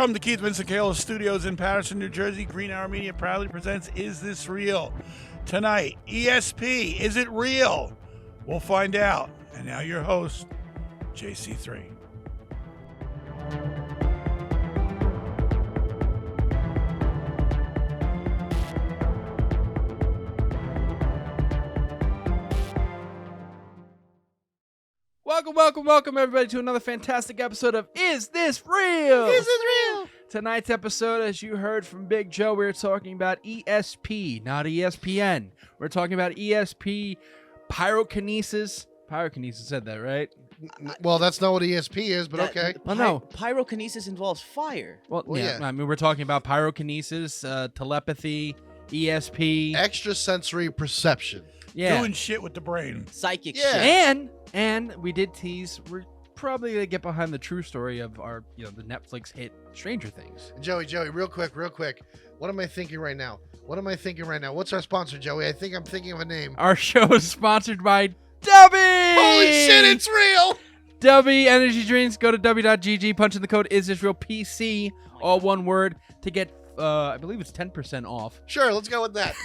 From the Keith Vincent Kayla Studios in Patterson, New Jersey, Green Hour Media proudly presents Is This Real? Tonight, ESP, is it real? We'll find out. And now your host, JC3. Welcome, everybody, to another fantastic episode of Is This Real? Is this real? Tonight's episode, as you heard from Big Joe, we're talking about ESP, not ESPN. We're talking about ESP, pyrokinesis. Pyrokinesis said that, right? Well, that's not what ESP is, but okay. Well, no. Pyrokinesis involves fire. Well, Well, yeah. yeah. I mean, we're talking about pyrokinesis, telepathy, ESP. Extrasensory perception. Yeah. Doing shit with the brain. Psychic Yeah. shit. And we did tease, we're probably going to get behind the true story of our, the Netflix hit Stranger Things. Joey, real quick. What am I thinking right now? What's our sponsor, Joey? I think I'm thinking of a name. Our show is sponsored by Dubby! Holy shit, it's real! Dubby Energy Drinks. Go to w.gg, punch in the code IsThisRealPC, all one word, to get, I believe it's 10% off. Sure, let's go with that.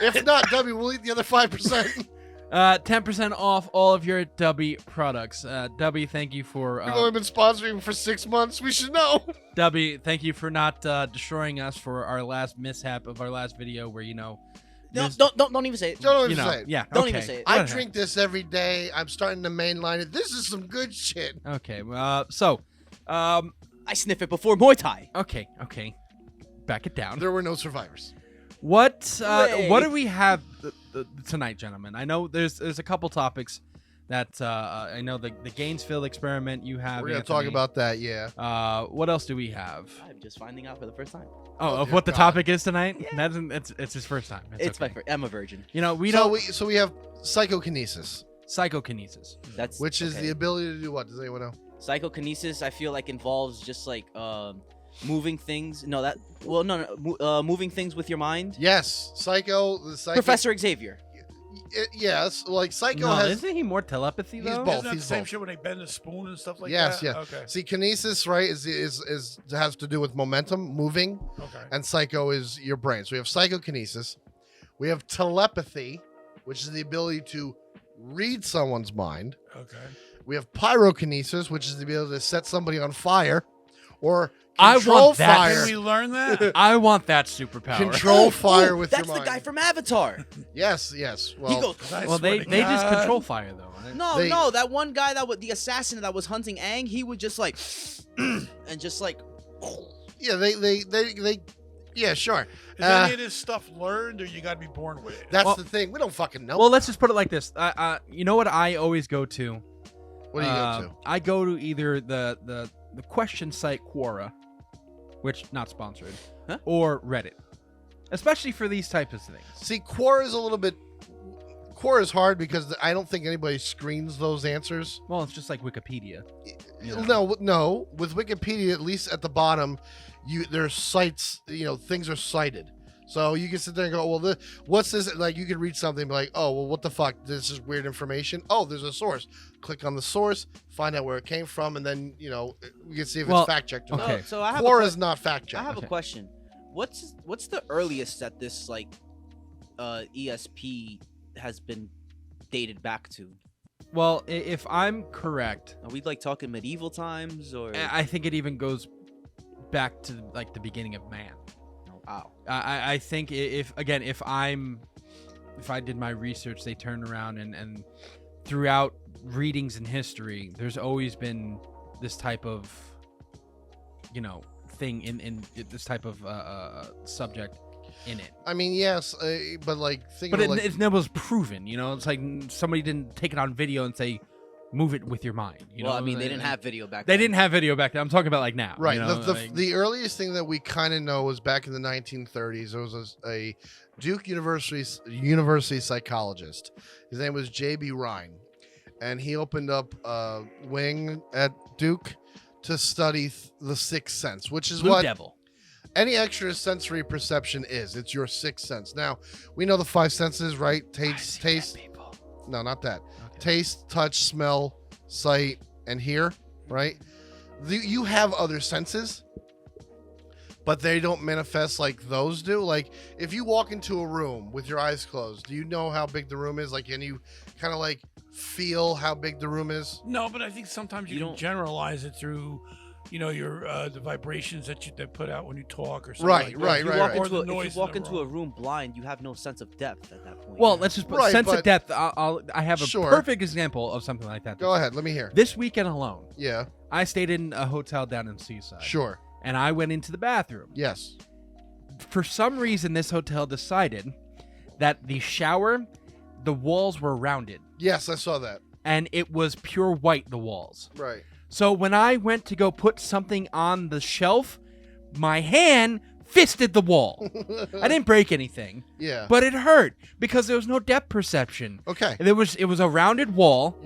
If not, W, we'll eat the other 5%. 10% off all of your Dubby products. Dubby, thank you for... We've only been sponsoring for 6 months. We should know. Dubby, thank you for not destroying us for our last mishap of our last video where, No, Miss- don't even say it. Don't even say it. Yeah, Don't okay. even say it. I Whatever. drink this every day. I'm starting to mainline it. This is some good shit. Okay, I sniff it before Muay Thai. okay. Back it down. There were no survivors. What Hooray. do we have tonight, gentlemen? I know there's a couple topics that I know the Gainesville experiment you have. We're going to talk Anthony. about that, yeah. What else do we have? I'm just finding out for the first time. Oh, of dear what the God. topic is tonight? Yeah. It's his first time. It's okay. I'm a virgin. We So don't we have psychokinesis, psychokinesis. That's which is okay. the ability to do what? Does anyone know? Psychokinesis. I feel like involves just like moving things. Moving things with your mind. Yes, the psychic. Professor Xavier. Yes, like Psycho No, has. isn't he more telepathy He's though? both. Isn't that the he's same both. shit when they bend a spoon and stuff like Yes, that? yeah. Okay. See, kinesis, right, is has to do with momentum, moving, Okay. and psycho is your brain. So we have psychokinesis, we have telepathy, which is the ability to read someone's mind. Okay. We have pyrokinesis, which is the ability to set somebody on fire, or I control want that. fire. Can we learn that? I want that superpower. Control fire with That's your mind. the guy from Avatar. Yes. Well, he goes. I Well, swear they to just God. control fire though. Right? No, that one guy the assassin that was hunting Aang, he would just like, and just like. yeah, they yeah, sure. Is any of this stuff learned, or you got to be born with it? That's Well- the thing. We don't fucking know. Well, let's just put it like this. You know what I always go to? What do you go to? I go to either the question site Quora, which not sponsored, Huh? or Reddit, especially for these types of things. See, Quora is a little bit. Quora is hard because I don't think anybody screens those answers. Well, it's just like Wikipedia. Yeah. No. With Wikipedia, at least at the bottom, there's sites. Things are cited, so you can sit there and go, "Well, what's this?" Like you can read something, and be like, "Oh, well, what the fuck? This is weird information." Oh, there's a source. Click on the source, find out where it came from, and then you can see if Well, it's fact checked or okay. not. So I have Quora is not fact I checked. have Okay. a question. What's the earliest that this ESP has been dated back to? Well, if I'm correct, Are we talking medieval times or? I think it even goes back to the beginning of man. Wow. I think if I did my research, they turned around and throughout readings in history, there's always been this type of, thing in this type of subject in it. I mean, yes, but think But of it never was proven, It's like somebody didn't take it on video and say, move it with your mind. Well, I mean, they didn't have video back They then. didn't have video back then. I'm talking about now. Right. Like- The earliest thing that we kind of know was back in the 1930s. There was a Duke University psychologist. His name was J.B. Rhine, and he opened up a wing at Duke to study the sixth sense, which is Blue what Devil. any extrasensory perception is. It's your sixth sense. Now we know the five senses, right? Taste. People. No, not that. Okay. Taste, touch, smell, sight, and hear, right? You have other senses, but they don't manifest like those do. Like if you walk into a room with your eyes closed, do you know how big the room is? Like, can you kind of like feel how big the room is? No, but I think sometimes you can don't- generalize it through, your the vibrations that put out when you talk or something. Right, like that. right, If you right, walk right. Or into the a, noise if you walk in the into a room blind, you have no sense of depth at that point. Well, let's just put Right, sense but- of depth. I have a Sure. perfect example of something like that. Go ahead, let me hear. This weekend alone, Yeah, I stayed in a hotel down in Seaside. sure. And I went into the bathroom. Yes. For some reason, this hotel decided that the shower, the walls were rounded, Yes, I saw that. and it was pure white, the walls. Right. So when I went to go put something on the shelf, my hand fisted the wall. I didn't break anything, Yeah. but it hurt because there was no depth perception. Okay. It was a rounded wall,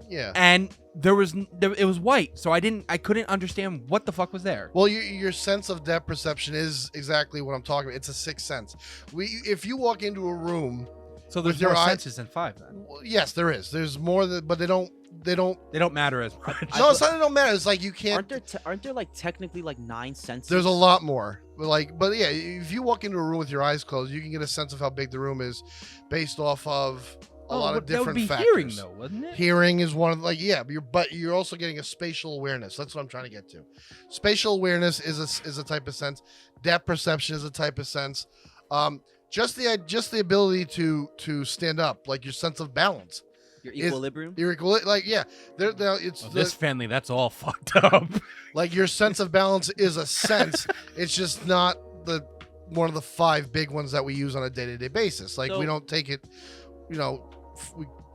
Yeah. and it was white, so I couldn't understand what the fuck was there. Well, your sense of depth perception is exactly what I'm talking about. It's a sixth sense. If you walk into a room, So there's with your more eye- senses than 5 then. well, yes, there is. There's more, but they don't. They don't matter as much. No, it's not. It don't matter. It's like you can't. aren't there like technically like 9 senses? There's a lot more. But yeah, if you walk into a room with your eyes closed, you can get a sense of how big the room is, based off of a lot of different that would be factors. hearing though, wouldn't it? Hearing is one of but you're also getting a spatial awareness. That's what I'm trying to get to. Spatial awareness is a type of sense. Depth perception is a type of sense. Just the ability to stand up, like your sense of balance. Your equilibrium. Like yeah, it's This family, that's all fucked up. like your sense of balance is a sense. It's just not one of the 5 big ones that we use on a day-to-day basis. Like we So- don't take it,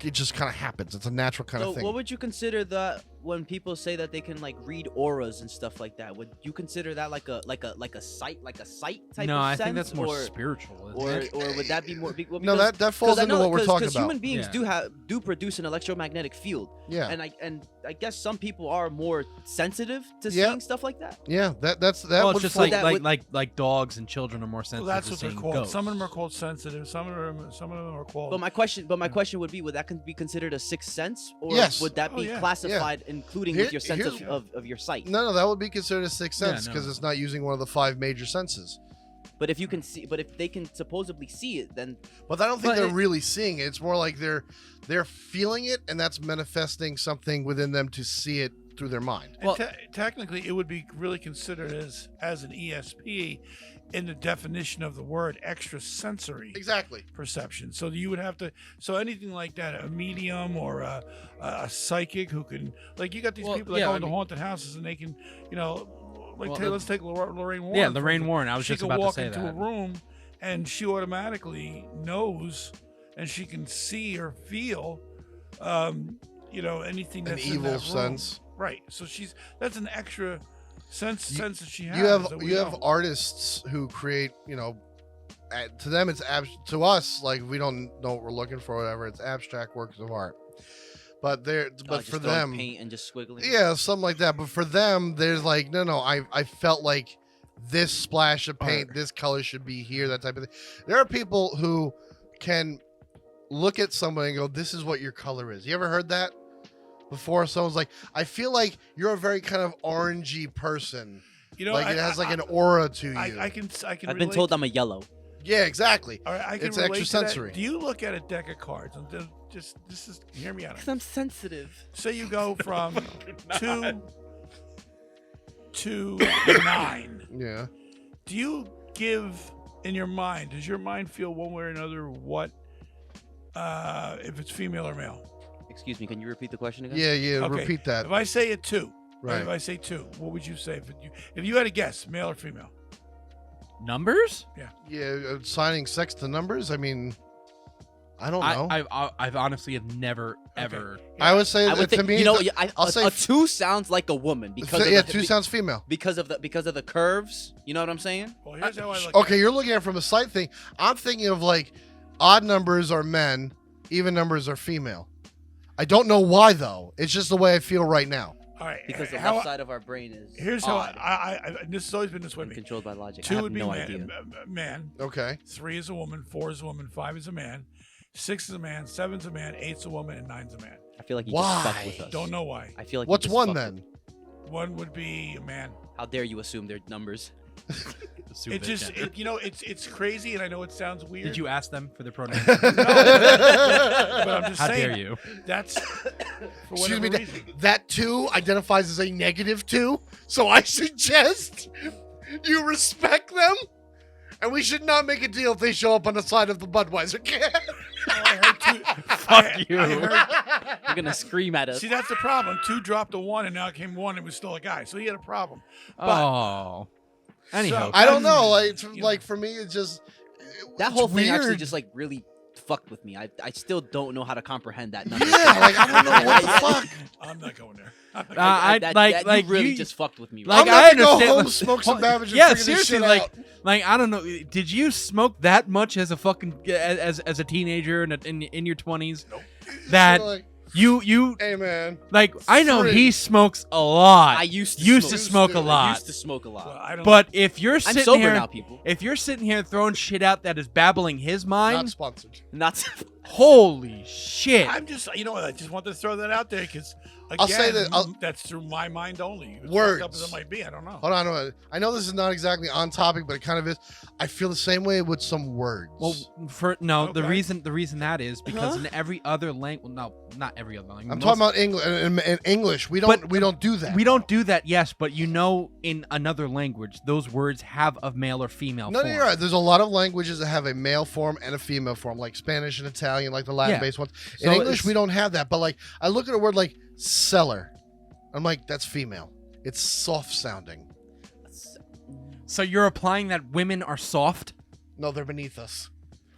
it just kind of happens. It's a natural kind So of thing. what would you consider that when people say that they can like read auras and stuff like that? Would you consider that like a sight type No, of I sense? think that's more or, spiritual. or Isn't it? or would that be more? No, that falls into what we're talking about. Human beings Yeah. do produce an electromagnetic field, Yeah, and I guess some people are more sensitive to Yeah. seeing stuff like that. yeah. That Well, would it's just fall- like dogs and children are more Well, sensitive that's to what they're seeing called. ghosts. Some of them are called sensitive. Some of them are called. But my question would be: would that be considered a sixth sense, or Yes. would that Oh, be yeah. classified, including Here- with your sense here's- of your sight? No, that would be considered a sixth Yeah, sense because no. it's not using one of the 5 major senses. But if you can see, but if they can supposedly see it, then But I don't think But they're it- really seeing it. It's more like they're feeling it, and that's manifesting something within them to see it through their mind. And Well- technically, it would be really considered as an ESP in the definition of the word extrasensory Exactly. perception. So you would have to. So anything like that, a medium or a psychic who can, like, you got these Well, people that yeah, go I into mean- haunted houses and they can, like, Well, let's take Lorraine Warren. Yeah, for Lorraine instance. Warren. I was She just can about to walk say into that. a room and she automatically knows, and she can see or feel, anything An that's in evil that room. sense. Right. So that's an extra sense that she has. You have that we you have don't. artists who create, to them it's to us, like, we don't know what we're looking for, whatever. It's abstract works of art. But just for throwing them, paint and just squiggling. yeah, something like that. But for them, there's like, no, I felt like this splash of paint, this color should be here, that type of thing. There are people who can look at someone and go, this is what your color is. You ever heard that before? Someone's like, I feel like you're a very kind of orangey person. Like it has like an aura to you. I can. I've been told I'm a yellow. Yeah, exactly. All right, I can It's relate to that. extrasensory. Do you look at a deck of cards and hear me out? I'm sensitive. Say you go from 2 to 9. Yeah. Do you give in your mind? Does your mind feel one way or another what if it's female or male? Excuse me, can you repeat the question again? Yeah. Okay. Repeat that. If I say a 2, Right. If I say 2, what would you say? If you had a guess, male or female? Numbers? Yeah, assigning sex to numbers. I mean, I don't know. I've honestly have never ever. I would say I would that to think, me, I'll say a 2 sounds like a woman because of yeah, the, 2 sounds female. because of the curves. You know what I'm saying? Well, here's how I look. Okay, you're looking at it from a sight thing. I'm thinking of like odd numbers are men, even numbers are female. I don't know why though. It's just the way I feel right now. All right. Because the how left side of our brain is Here's how odd I this has always been this way. and with me. controlled by logic. 2 I have would be no man, idea. man. Okay. 3 is a woman. 4 is a woman. 5 is a man. 6 is a man. 7 is a man. 8 is a woman, and 9 is a man. I feel like you just fuck Why? with us. Don't know why. I feel like you What's just one fuck then? One would be a man. How dare you assume their numbers? It just, it's crazy, and I know it sounds weird. Did you ask them for their pronouns? No, but I'm just How saying. dare you? That's for Excuse whatever me. reason. That 2 identifies as a -2, so I suggest you respect them, and we should not make a deal if they show up on the side of the Budweiser can. Fuck you. You're gonna scream at us. See, that's the problem. 2 dropped a 1, and now it came 1. It was still a guy, so he had a problem. Oh. Anyhow, I don't know. Like, it's, You know. like for me, it's just That it's whole thing actually weird. just like really fucked with me. I still don't know how to comprehend that. Yeah, like I don't know what the fuck. I'm not going there. That really you- just fucked with me. like, I'm I gonna go understand, home, like- smoke some Babbage, and yeah, figure this seriously, shit like, out. I don't know. Did you smoke that much as a fucking as a teenager in your 20s? Nope. That So, like, you hey man, like? I know Free. he smokes a lot. I used to smoke a I lot. used to smoke a lot. Well, I don't But if you're I'm sitting sober here, now, people. if you're sitting here throwing shit out that is babbling his not mind, sponsored. Not. holy shit! I'm just, I just wanted to throw that out there because, again, I'll say that- that's through my mind only. As Words. fucked up as it might be, I don't know. Hold on. I know this is not exactly on topic, but it kind of is. I feel the same way with some words. Well, the Okay. reason that is because in every other language, no, not every other language. I'm talking about English. In English, we don't do that. We don't do that, yes, but in another language, those words have a male or female No, form. you're right. There's a lot of languages that have a male form and a female form, like Spanish and Italian, like the Latin-based ones. In So English, it's- we don't have that. But like, I look at a word like cellar, I'm like, that's female. It's soft sounding. So you're applying that women are soft? No, they're beneath us.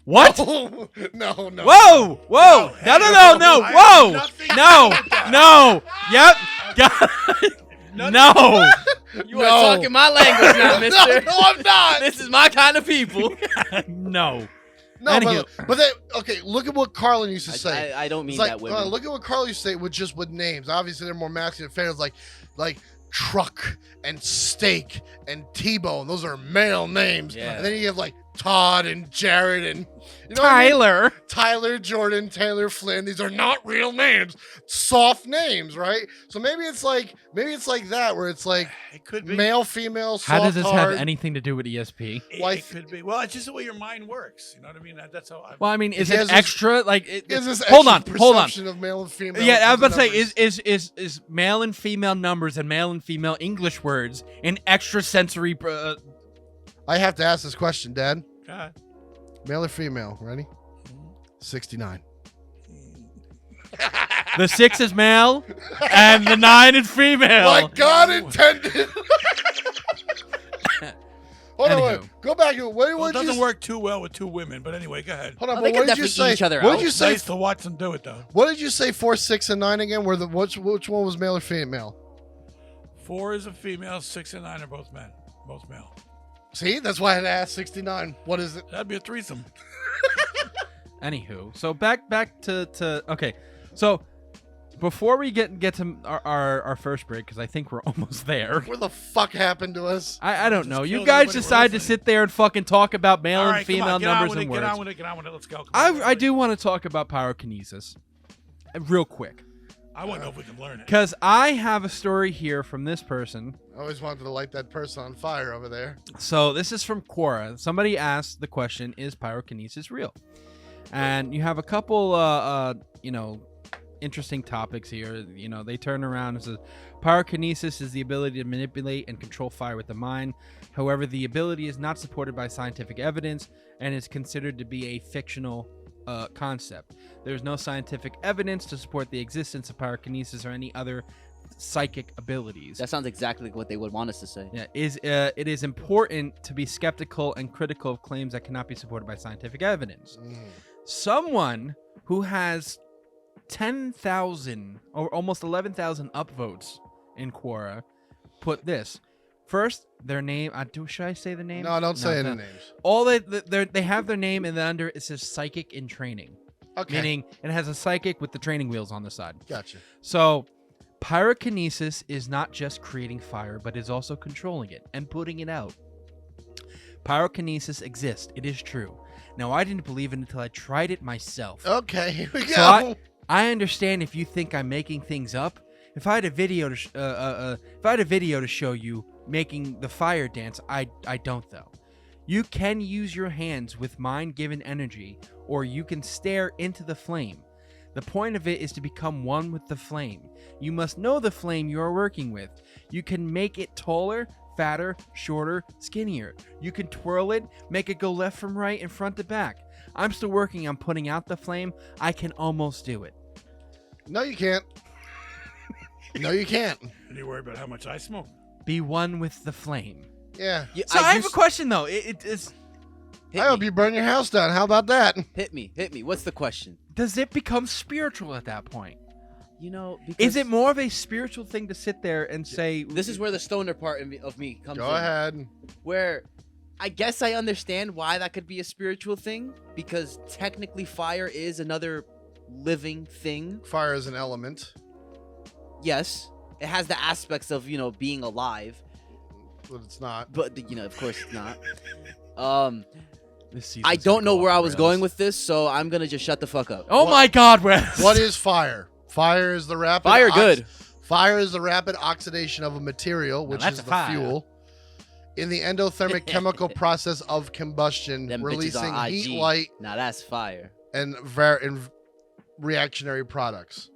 What? no. Whoa! Whoa! No! I Whoa! have nothing to No! do with that. No! Yep. No! You are talking my language now, mister. No, I'm not. This is my kind of people. No. No, Anywho. but then, okay, look at what Carlin used to say. I don't mean It's like, that women. look at what Carl used to say with names. Obviously, they're more masculine affairs, like truck and steak and T-bone. Those are male names. Yeah. And then you have like Todd and Jared and you know what I mean? Tyler. Tyler, Jordan, Taylor, Flynn. These are not real names. Soft names, right? So maybe it's like that where it's like It could be. male, female, soft, How does this hard. have anything to do with ESP? It could be. Well, it's just the way your mind works. You know what I mean? That's how. Well, I mean, is He has it this- extra? Like, Is this hold on, extra hold on. perception of male and female? Yeah, I was about to say, numbers? is male and female numbers and male and female English words an extra sensory? I have to ask this question, Dad. God. Male or female? Ready? 69. The 6 is male, and the 9 is female. Like God intended. Hold on, wait. Anywho. Go back. What Well, it did you doesn't work too well with 2 women, but anyway, go ahead. Hold on, Oh, but they what can did you definitely say? eat each other What out. did you It's say? nice to watch them do it, though. What did you say? 4, 6, and 9 again? Where the which one was male or female? 4 is a female, 6 and 9 are both men, both male. See, that's why I had to ask 69. What is it? That'd be a threesome. Anywho, so back to okay, so before we get to our first break, because I think we're almost there. What the fuck happened to us? I don't Just know. You killed guys everybody for decide to listening. sit there and fucking talk about male All and right, come female on, get on numbers with it, and get words. on with it, get on with it. Let's go. Come on, I do want to talk about pyrokinesis, real quick, I want to know if we can learn it. because I have a story here from this person. I always wanted to light that person on fire over there. So this is from Quora. Somebody asked the question, "Is pyrokinesis real?" And you have a couple, interesting topics here. You know, they turn around and says, pyrokinesis is the ability to manipulate and control fire with the mind. However, the ability is not supported by scientific evidence and is considered to be a fictional concept. There's no scientific evidence to support the existence of pyrokinesis or any other psychic abilities. That sounds exactly like what they would want us to say. Yeah, it is important to be skeptical and critical of claims that cannot be supported by scientific evidence. Someone who has 10,000 or almost 11,000 upvotes in Quora put this. First, their name. Should I say the name? No, don't say any names. All they have their name, and then under it says psychic in training, Okay. meaning it has a psychic with the training wheels on the side. Gotcha. So, pyrokinesis is not just creating fire, but is also controlling it and putting it out. Pyrokinesis exists. It is true. Now, I didn't believe it until I tried it myself. Okay, here we go. So I understand if you think I'm making things up. If I had a video to show you making the fire dance. I don't though. You can use your hands with mind-given energy, or you can stare into the flame. The point of it is to become one with the flame. You must know the flame you are working with. You can make it taller, fatter, shorter, skinnier. You can twirl it, make it go left from right and front to back. I'm still working on putting out the flame. I can almost do it. No, you can't. No, you can't. And you worry about how much I smoke. Be one with the flame. Yeah. So I have a question though. It's I hope you burn your house down. How about that? Hit me. What's the question? does it become spiritual at that point? You know, because Is it more of a spiritual thing to sit there and say? this is where the stoner part of me comes in. Go ahead. Where I guess I understand why that could be a spiritual thing, because technically fire is another living thing. Fire is an element. Yes, it has the aspects of, being alive, But it's not. but of course it's not. This season's I don't know gonna go where I off was rails. going with this, so I'm gonna just shut the fuck up. Oh my God, Wes! What is fire? Fire is the rapid. Fire good. Fire is the rapid oxidation of a material, which that's is a the fire. fuel, in the endothermic chemical process of combustion, Them bitches releasing on heat, IG. light, Now that's fire. and reactionary products.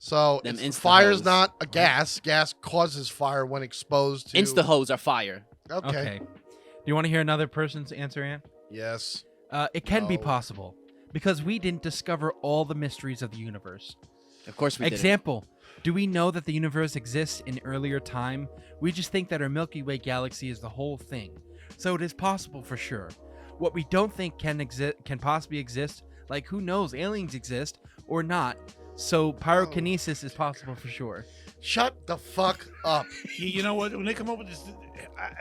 So Them fire's Insta-hoes. not a gas. Gas causes fire when exposed to. Insta hoes are fire. Okay. Okay. Do you want to hear another person's answer, Ant? Yes. It can be No. possible because we didn't discover all the mysteries of the universe. Of course we did. Example, do we know that the universe exists in earlier time? We just think that our Milky Way galaxy is the whole thing. So it is possible for sure. What we don't think can possibly exist, like who knows, aliens exist or not. So pyrokinesis is possible for sure. Shut the fuck up. You know what? When they come up with this,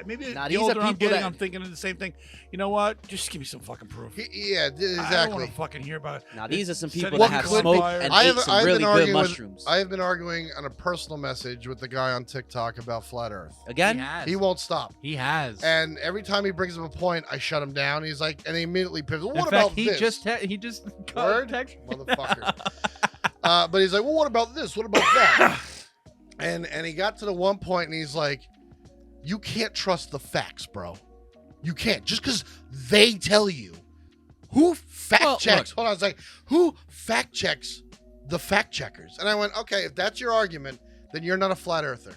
maybe Nah, the these are older I'm people getting, that- I'm thinking of the same thing. You know what? Just give me some fucking proof. Yeah, I don't exactly. want to fucking hear about it. Now these are some Setting people What that have could smoked fire. and I ate have- some I've been really good arguing with- mushrooms. I have been arguing on a personal message with the guy on TikTok about flat Earth. Again? He won't stop. He has. And every time he brings up a point, I shut him down. He's like, and he immediately pivots. Well, In what fact, about he this? he just Word? text- Motherfucker. But he's like, well, what about this? What about that? and he got to the one point, and he's like, you can't trust the facts, bro. You can't. Just because they tell you. Who fact checks? Hold on a second. Who fact checks the fact checkers? And I went, okay, if that's your argument, then you're not a flat earther.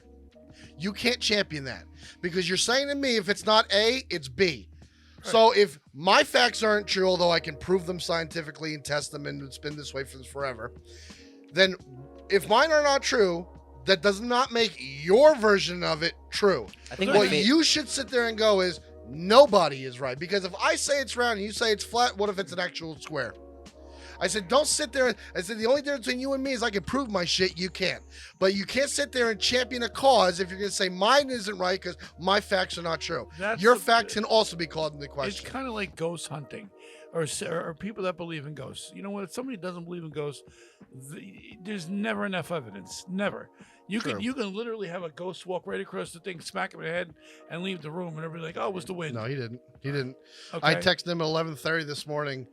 You can't champion that because you're saying to me, if it's not A, it's B. So if my facts aren't true, although I can prove them scientifically and test them and it's been this way for forever, then if mine are not true, that does not make your version of it true. I think What you should sit there and go is, nobody is right. Because if I say it's round and you say it's flat, what if it's an actual square? I said, don't sit there. I said, the only difference between you and me is I can prove my shit. You can't. But you can't sit there and champion a cause if you're going to say mine isn't right because my facts are not true. That's Your the- facts can also be called into It's question. kind of like ghost hunting, or people that believe in ghosts. You know what? If somebody doesn't believe in ghosts, there's never enough evidence. Never. You True. can literally have a ghost walk right across the thing, smack him in the head, and leave the room, and everybody's like, "Oh, it was the wind." No, he didn't. He didn't. Okay. I texted him at 11:30 this morning.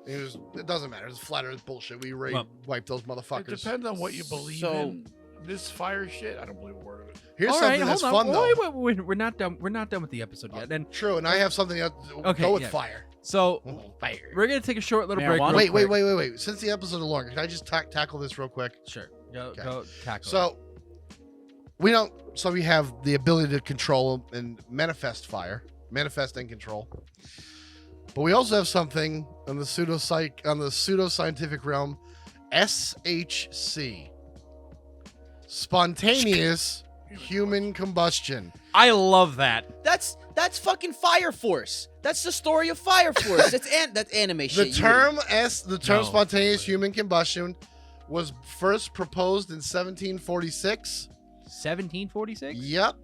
It doesn't matter. It's flat earth bullshit. We wiped those It motherfuckers. depends on what you believe So- in. This fire shit, I don't believe a word of it. Here's All something right, that's hold on. fun, though. Wait, we're not done. We're not done with the episode yet. And True, and I have something else. Okay, Go with yeah. fire. so Fire. we're gonna take a short little break. Marijuana? real quick. Wait. Since the episode is longer, can I just tackle this real quick? Sure. Go Okay. go tackle. it. So we don't. So we have the ability to control and manifest fire, manifest and control. But we also have something on the pseudoscientific realm, SHC, spontaneous human combustion. I love that. That's fucking Fire Force. That's the story of Fire Force. That's anime shit. The term No. spontaneous human combustion was first proposed in 1746. 1746. Yep.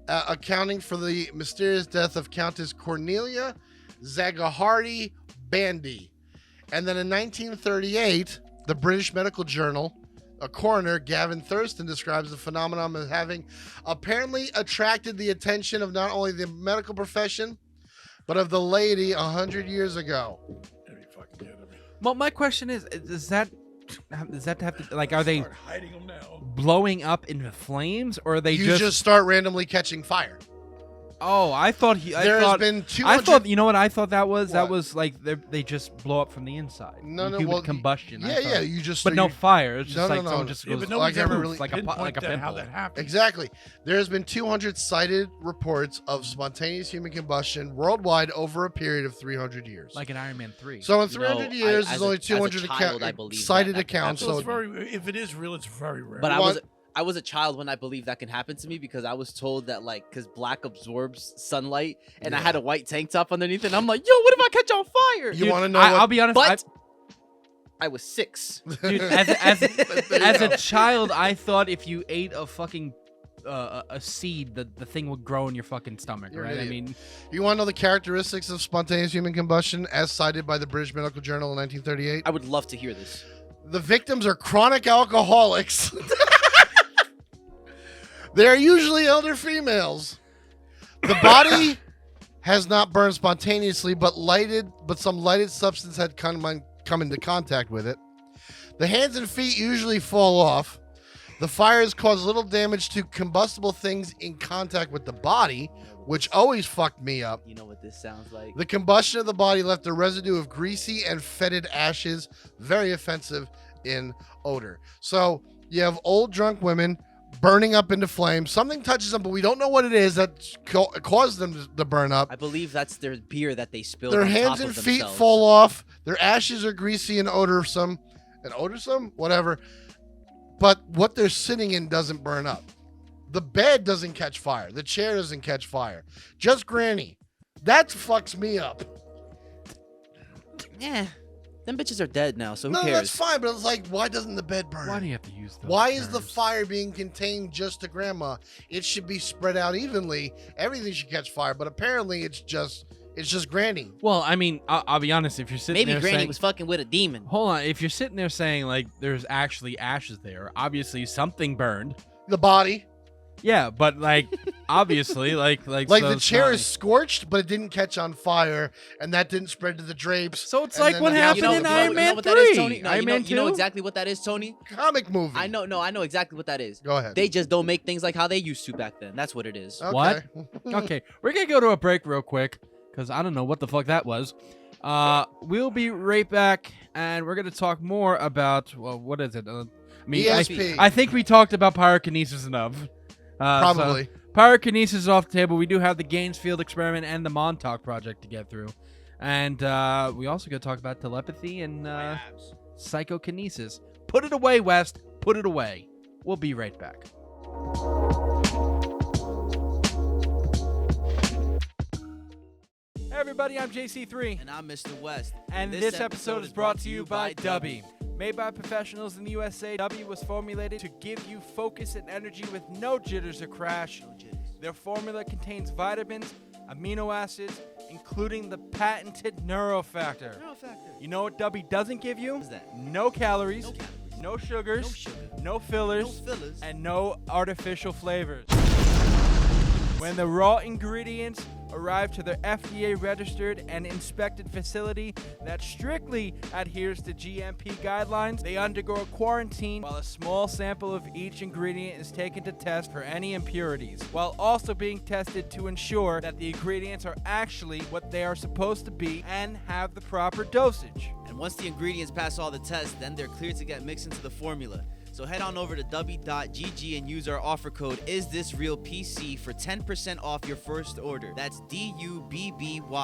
Accounting for the mysterious death of Countess Cornelia Zagahardi Bandy. And then in 1938, the British Medical Journal, a coroner, Gavin Thurston, describes the phenomenon as having apparently attracted the attention of not only the medical profession, but of the laity 100 years ago. Are you fucking kidding me? Well, my question is, does that have to, like, are they Start hiding them now. blowing up into flames, or are they You just start randomly catching fire. Oh, I thought been 200. I thought, you know what I thought that was? What? That was like they just blow up from the inside. Human combustion. Yeah, you just. But no fire. It's just no. someone just Yeah, goes but nobody's like ever a- really like a pinpointed how pimple. that happened. Exactly. There's been 200 cited reports of spontaneous human combustion worldwide over a period of 300 years. Like in Iron Man 3. So in 300 years, there's only 200 I believe cited that accounts. So So it's if it is real, it's very rare. But You I was a child when I believed that can happen to me because I was told that because black absorbs sunlight and I Yeah. had a white tank top underneath it. And I'm like, yo, what if I catch on fire? you want to know I'll what? be honest. But I was 6. Dude, as There you a go. child, I thought if you ate a fucking a seed, the thing would grow in your fucking stomach, You're an right? I idiot. mean, You want to know the characteristics of spontaneous human combustion as cited by the British Medical Journal in 1938? I would love to hear this. The victims are chronic alcoholics. They are usually elder females. The body has not burned spontaneously, but some lighted substance had come into contact with it. The hands and feet usually fall off. The fires cause little damage to combustible things in contact with the body, which always fucked me up. You know what this sounds like? The combustion of the body left a residue of greasy and fetid ashes, very offensive in odor. So you have old drunk women burning up into flames. Something touches them, but we don't know what it is that caused them to burn up. I believe that's their beer that they spilled. Their on hands top and of feet themselves. fall off. Their ashes are greasy and odorsome. Whatever. But what they're sitting in doesn't burn up. The bed doesn't catch fire. The chair doesn't catch fire. Just Granny. That fucks me up. Yeah, them bitches are dead now, so who No, cares? that's fine, but it's like, why doesn't the bed burn? why do you have to use those Why is the terms? fire being contained just to Grandma? It should be spread out evenly. Everything should catch fire, but apparently it's just Granny. Well, I mean, I'll be honest. If you're sitting Maybe there Granny saying, was fucking with a demon. hold on, if you're sitting there saying like there's actually ashes there, obviously something burned. The body, Yeah, but like obviously, like so the it's chair not- is scorched, but it didn't catch on fire, and that didn't spread to the drapes. So it's and like then what the- happened You know, in you know- Iron you Man know what that is, 3. Tony? No, Iron you know, Man you know 2? exactly what that is, Tony? Comic movie. I know exactly what that is. Go ahead. They just don't make things like how they used to back then. That's what it is. Okay. What? Okay, we're gonna go to a break real quick because I don't know what the fuck that was. We'll be right back, and we're gonna talk more about what is it? I mean, ESP. I think we talked about pyrokinesis enough. Probably. So pyrokinesis is off the table. We do have the Gainesfield experiment and the Montauk Project to get through, and we also gonna talk about telepathy and psychokinesis. Put it away, West. Put it away. We'll be right back. Hey everybody, I'm JC3. And I'm Mr. West. And this episode is brought to you by Dubby. Made by professionals in the USA, Dubby was formulated to give you focus and energy with no jitters or crash. Their formula contains vitamins, amino acids, including the patented neurofactor. You know what Dubby doesn't give you? What's that? No calories, No calories. no sugars, No sugar. no fillers, No fillers. and no artificial flavors. When the raw ingredients arrive to their FDA-registered and inspected facility that strictly adheres to GMP guidelines, they undergo a quarantine while a small sample of each ingredient is taken to test for any impurities, while also being tested to ensure that the ingredients are actually what they are supposed to be and have the proper dosage. And once the ingredients pass all the tests, then they're cleared to get mixed into the formula. So head on over to dubby.gg and use our offer code IsThisRealPC for 10% off your first order. That's DUBBY.GG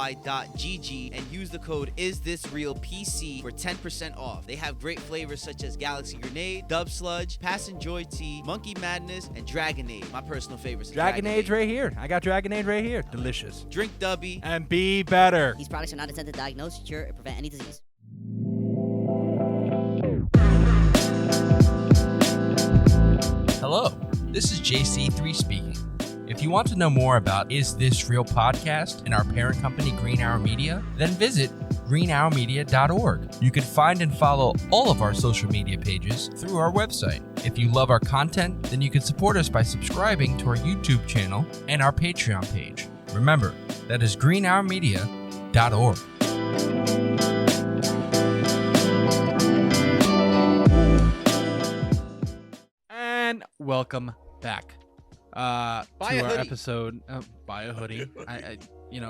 and use the code IsThisRealPC for 10% off. They have great flavors such as Galaxy Grenade, Dub Sludge, Passion Joy Tea, Monkey Madness, and Dragonade. My personal favorites. Dragonade right here. I got Dragonade right here. Delicious. Drink Dubby. And be better. These products are not intended to diagnose, cure, or prevent any disease. Hello, this is JC3 speaking. If you want to know more about Is This Real podcast and our parent company Green Hour Media, then visit greenhourmedia.org. You can find and follow all of our social media pages through our website. If you love our content, then you can support us by subscribing to our YouTube channel and our Patreon page. Remember, that is greenhourmedia.org. And welcome back. Buy to a our hoodie. episode. Buy a hoodie. I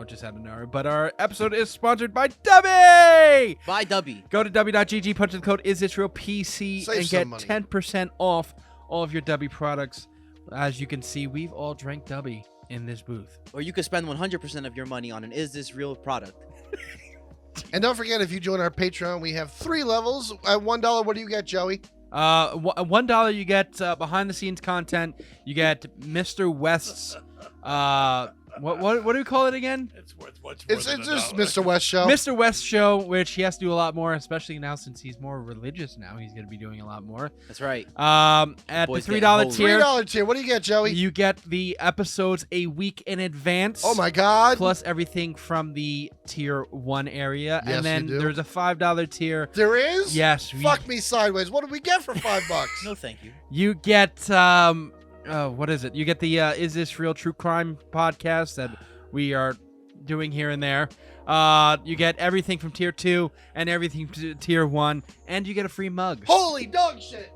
just had to know. But our episode is sponsored by Dubby. Buy Dubby. Go to w.gg, punch in the code IsThisRealPC, Save and some get money. 10% off all of your Dubby products. As you can see, we've all drank Dubby in this booth. Or you could spend 100% of your money on an Is This Real product. And don't forget, if you join our Patreon, we have 3 levels. At $1, what do you get, Joey? $1 you get behind the scenes content. You get Mr. West's what do we call it again? It's worth much more It's than just $1. Mr. West show. Mr. West show, which he has to do a lot more, especially now since he's more religious now. He's going to be doing a lot more. That's right. At Boys the $3 getting tier, $3 tier. What do you get, Joey? you get the episodes a week in advance. Oh my God! Plus everything from the tier 1 area. Yes, and then you do. there's a $5 tier. There is. Yes. Fuck me sideways. What do we get for $5? No, thank you. You get what is it? You get the Is This Real True Crime podcast that we are doing here and there. You get everything from tier 2 and everything to tier 1, and you get a free mug. Holy dog shit!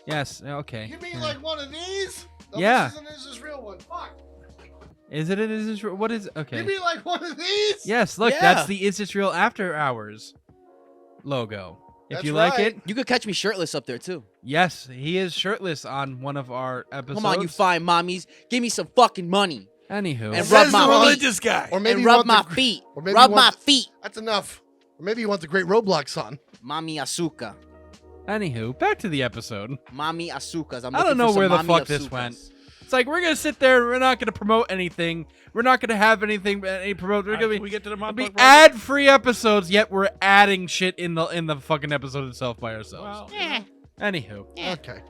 Yes. Okay. You mean Yeah. like one of these? No, Yeah. This is real one. Fuck. Is it? Is this real? What is? You Okay. mean like one of these? Yes. Look, Yeah. that's the Is This Real After Hours logo. If That's you like right. it, You could catch me shirtless up there, too. yes, he is shirtless on one of our episodes. Come on, you fine mommies. Give me some fucking money. Anywho, And Says rub the my feet. religious guy. Or maybe And you rub want my the, feet. or maybe Rub you my want the- feet. That's enough. Or maybe you want the great Roblox son. Mami Asuka. anywho, back to the episode. Mami Asukas. I don't know where the fuck this went. It's like we're gonna sit there and we're not gonna promote anything. We're not gonna have anything any promote. We're All right, gonna can we get to the be Montauk Project? ad-free episodes, yet we're adding shit in the fucking episode itself by ourselves. Well, Anywho, Okay.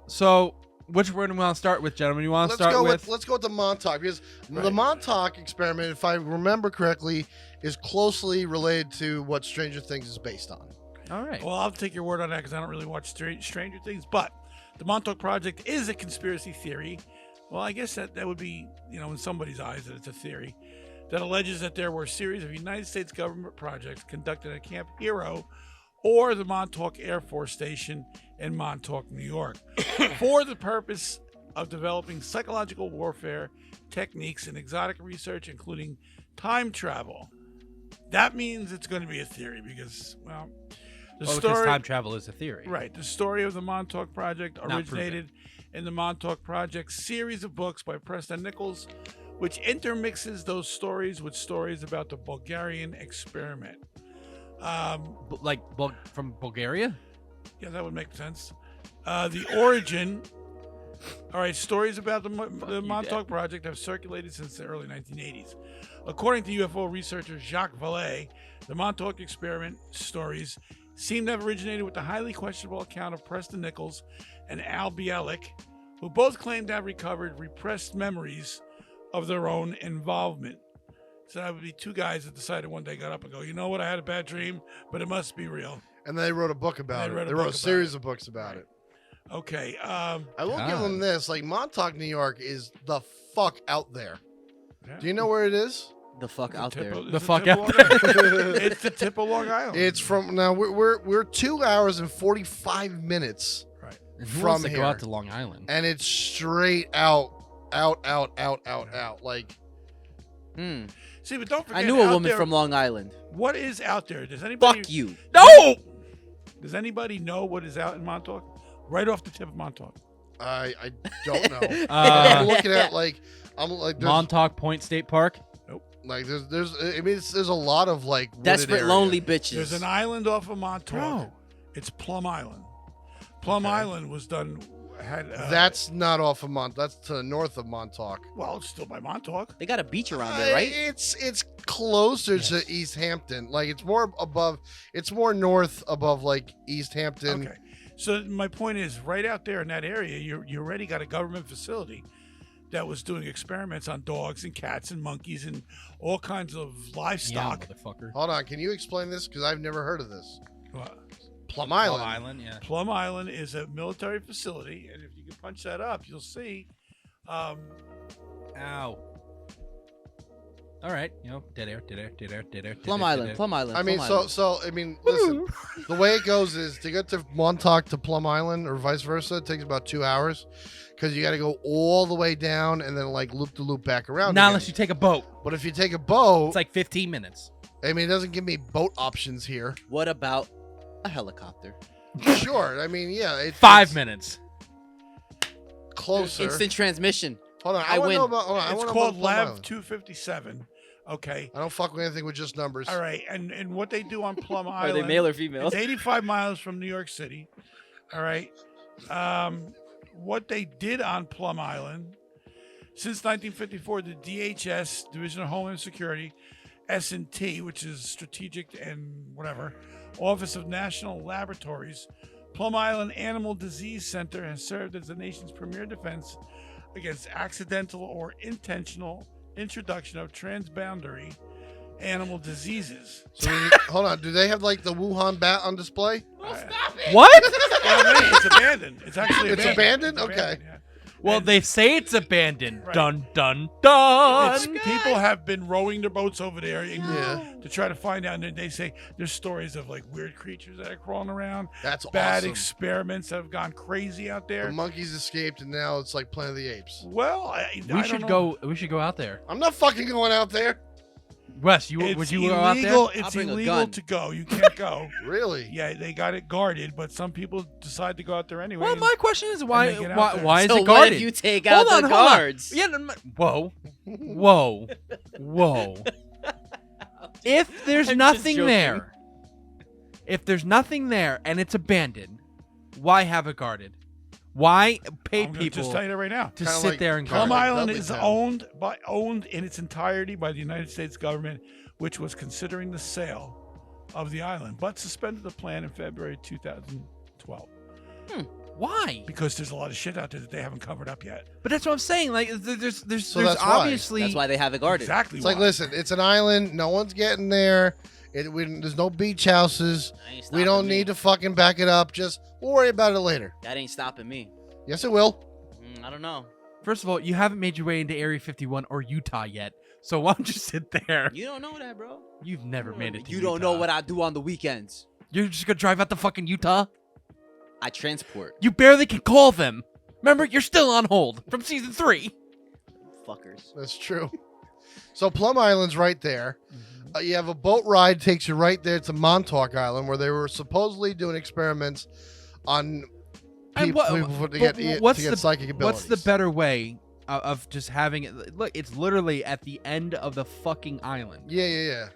so which one do we want to start with, gentlemen? You want to start with? Let's go with the Montauk, because the Right. Montauk experiment, if I remember correctly, is closely related to what Stranger Things is based on. All right. Well, I'll take your word on that because I don't really watch Stranger Things. But the Montauk Project is a conspiracy theory. Well, I guess that would be, in somebody's eyes, that it's a theory that alleges that there were a series of United States government projects conducted at Camp Hero or the Montauk Air Force Station in Montauk, New York, for the purpose of developing psychological warfare techniques and exotic research, including time travel. That means it's going to be a theory because, well, Because time travel is a theory. Right. The story of the Montauk Project Not originated in the Montauk Project series of books by Preston Nichols, which intermixes those stories with stories about the Bulgarian experiment. From Bulgaria? Yeah, that would make sense. The origin. All right, stories about the Montauk Project have circulated since the early 1980s. According to UFO researcher Jacques Vallée, the Montauk experiment stories seem to have originated with the highly questionable account of Preston Nichols and Al Bialik, who both claimed to have recovered repressed memories of their own involvement. So that would be two guys that decided one day, got up and go, you know what, I had a bad dream, but it must be real. And they wrote a book about They it. wrote a They book wrote a about series it. of books about it. Okay. I will give them this. Like, Montauk, New York is the fuck out there. Yeah. Do you know where it is? The fuck out there. The fuck tip out of Long Island. It's the tip of Long Island. It's from now we're 2 hours and 45 minutes right. And who from wants to here, go out to Long Island? and it's straight out. Like, See, but don't forget. I knew a out woman there- from Long Island. What is out there? Does anybody? Fuck you. No! Does anybody know what is out in Montauk? Right off the tip of Montauk. I don't know. Uh, I'm looking at I'm like there's, Montauk Point State Park. there's I mean there's a lot of like wooded Desperate, area. lonely bitches. There's an island off of Montauk. Bro. It's Plum Island. Plum Okay. Island was done. That's not off of That's to the north of Montauk. well, it's still by Montauk. They got a beach around there, right? It's closer to East Hampton. Like it's more above. It's more north above like East Hampton. Okay. So my point is, right out there in that area, you already got a government facility that was doing experiments on dogs and cats and monkeys and all kinds of livestock. Yeah, motherfucker. Hold on, can you explain this? Because I've never heard of this. Plum Long Island. Island, yeah. Plum Island is a military facility, and if you can punch that up, you'll see. Ow. All right, dead air. Plum Island. I mean, Plum Island. I mean, listen. The way it goes is to get to Montauk to Plum Island or vice versa. It takes about 2 hours because you got to go all the way down and then like loop the loop back around. Not again. unless you take a boat. But if you take a boat, It's like 15 minutes. I mean, it doesn't give me boat options here. What about a helicopter? Sure. I mean, yeah. 5 minutes. Closer. Instant transmission. Hold on. I wanna win. know about- hold on, I It's wanna know called about Plum Lab Island. 257. Okay. I don't fuck with anything with just numbers. All right. And what they do on Plum Are Island. they male or female? It's 85 miles from New York City. All right. What they did on Plum Island since 1954, the DHS, Division of Homeland Security, S&T, which is Strategic and whatever, Office of National Laboratories, Plum Island Animal Disease Center has served as the nation's premier defense against accidental or intentional introduction of transboundary animal diseases. So hold on. Do they have like the Wuhan bat on display? What? Well, wait, it's abandoned. It's actually It's abandoned. abandoned? Okay. Yeah. Well, And they say it's abandoned. Right. Dun dun dun. it's, people have been rowing their boats over there Yeah. to try to find out. And they say there's stories of like weird creatures that are crawling around, That's bad awesome. experiments that have gone crazy out The there. monkeys escaped, and now it's like Planet of the Apes. Well, I We don't should know. go. We should go out there. I'm not fucking going out there. Wes, It's would you go out there? illegal. I'll It's bring a illegal gun. to go. You can't go. Really? Yeah, they got it guarded, but some people decide to go out there anyway. Well, my question is they why? get out Why, there. why is so it what guarded? if you take out Hold the on, hold on. guards? Yeah. Whoa. Whoa. Whoa. If there's I'm just nothing joking. there, and it's abandoned, why have it guarded? Why pay I'm gonna people just tell you that right now. to Kinda sit like there and Plum guard? Like Island Dudley is Town. owned in its entirety by the United States government, which was considering the sale of the island, but suspended the plan in February 2012 Why? because there's a lot of shit out there that they haven't covered up yet. But that's what I'm saying. Like, there's So that's why. obviously. That's why they have it guarded. Exactly. It's like, why. listen, it's an island. No one's getting there. There's no beach houses. That ain't We don't stopping me. need to fucking back it up. Just we'll worry about it later. That ain't stopping me. Yes, it will. I don't know. First of all, you haven't made your way into Area 51 or Utah yet, so why don't you sit there? You don't know that, bro. You've never made it to You don't know Utah. what I do on the weekends. You're just gonna drive out to fucking Utah? I transport You barely can call them. Remember, you're still on hold from season 3. fuckers. That's true. So Plum Island's right there. You have a boat ride takes you right there to Montauk Island, where they were supposedly doing experiments on And people, what- to but get what's to get the- psychic abilities. What's the better way of just having it? Look, it's literally at the end of the fucking island. Yeah.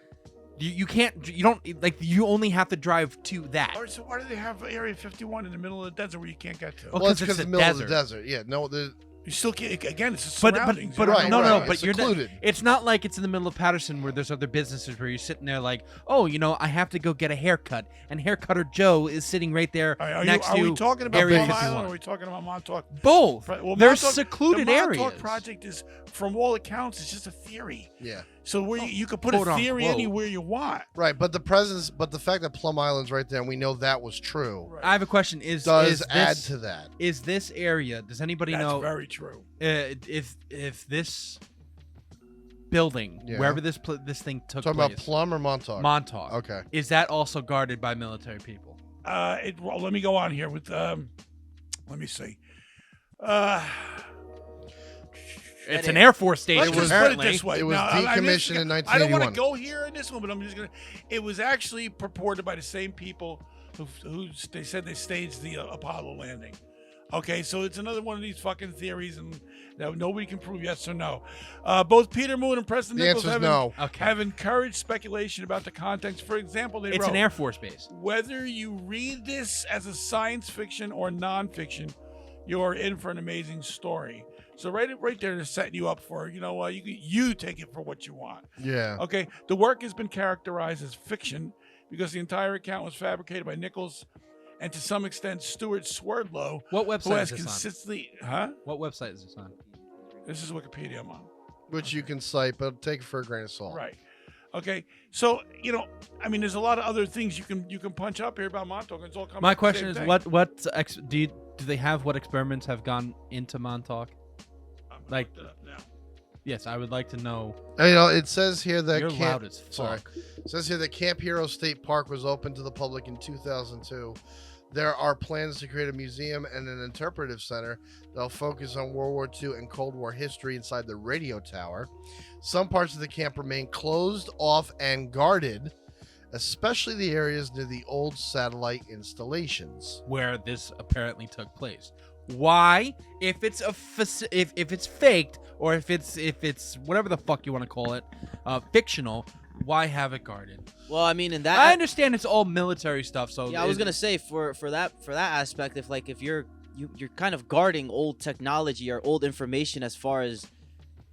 You can't. You don't like. You only have to drive to that. All right, so why do they have Area 51 in the middle of the desert where you can't get to? Oh, Well, it's 'cause because it's the a middle of the desert. desert. Yeah, no, You still can't. Again, it's the But surroundings. but you Right, know? no, right. but It's you're secluded. it's not like it's in the middle of Patterson where there's other businesses where you're sitting there like, oh, I have to go get a haircut, and haircutter Joe is sitting right there All right, next are to we talking about Area Plum 51. Island or are we talking about Montauk? Both. Well, There's Montauk- secluded the Montauk areas. Project is, from all accounts, it's just a theory. yeah. So where you could put hold a on, theory whoa. anywhere you want. Right, but the fact that Plum Island's right there, and we know that was true, I have a question. Is does is add this, to that. Is this area? Does anybody That's know very true. if this building, Yeah. wherever this thing took Talking place, about Plum or Montauk? Montauk, Okay. is that also guarded by military people? Well, let me go on here with. Let me see. It's an Air Force station. Let's just put it apparently. this way. It was Now, I'm just decommissioned gonna- in I don't want to 1981. go here in this one, but I'm just gonna. It was actually purported by the same people who they said they staged the Apollo landing. Okay, so it's another one of these fucking theories, and that nobody can prove yes or no. Both Peter Moon and Preston The Nichols answer is no. Okay. have encouraged speculation about the context. For example, they It's wrote, an Air Force base. whether you read this as a science fiction or nonfiction, you're in for an amazing story. So right there, they're setting you up for, you take it for what you want. Yeah. Okay, the work has been characterized as fiction because the entire account was fabricated by Nichols and to some extent Stuart Swerdlow, What who website has is this on? consistently, What website is this on? This is Wikipedia I'm on. Which you can cite, but take it for a grain of salt. Right. Okay. So, there's a lot of other things you can punch up here about Montauk. And it's all coming My from the question same is, thing. do they have what experiments have gone into Montauk? I'm gonna like- look that up now. Yes, I would like to know. It says here that You're loud as fuck. Sorry. It says here that Camp Hero State Park was open to the public in 2002. There are plans to create a museum and an interpretive center that'll focus on World War II and Cold War history inside the radio tower. Some parts of the camp remain closed off and guarded, especially the areas near the old satellite installations. Where this apparently took place. Why? If it's if it's faked, or if it's whatever the fuck you want to call it, fictional, why have it guarded? Well, I mean, in that I understand it's all military stuff. So yeah, I was gonna say for that aspect, if you're kind of guarding old technology or old information as far as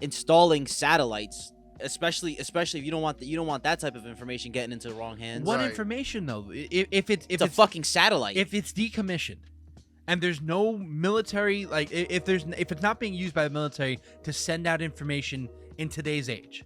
installing satellites, especially if you don't want that type of information getting into the wrong hands. What Right. information though? If it's It's a fucking satellite. if it's decommissioned, and there's no military, like if it's not being used by the military to send out information in today's age.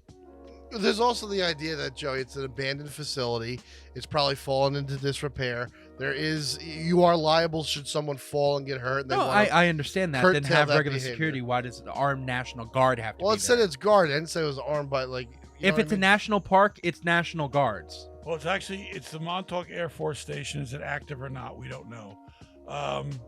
There's also the idea that, Joey, it's an abandoned facility. It's probably fallen into disrepair. You are liable should someone fall and get hurt. And they No, wanna I understand that. Then curtail have that regular behavior. security. Why does the armed National Guard have to Well, be it said there? it's guarded. I didn't say it was armed by, like... you know If what it's I a mean? national park, it's National Guards. Well, it's the Montauk Air Force Station. Is it active or not? We don't know.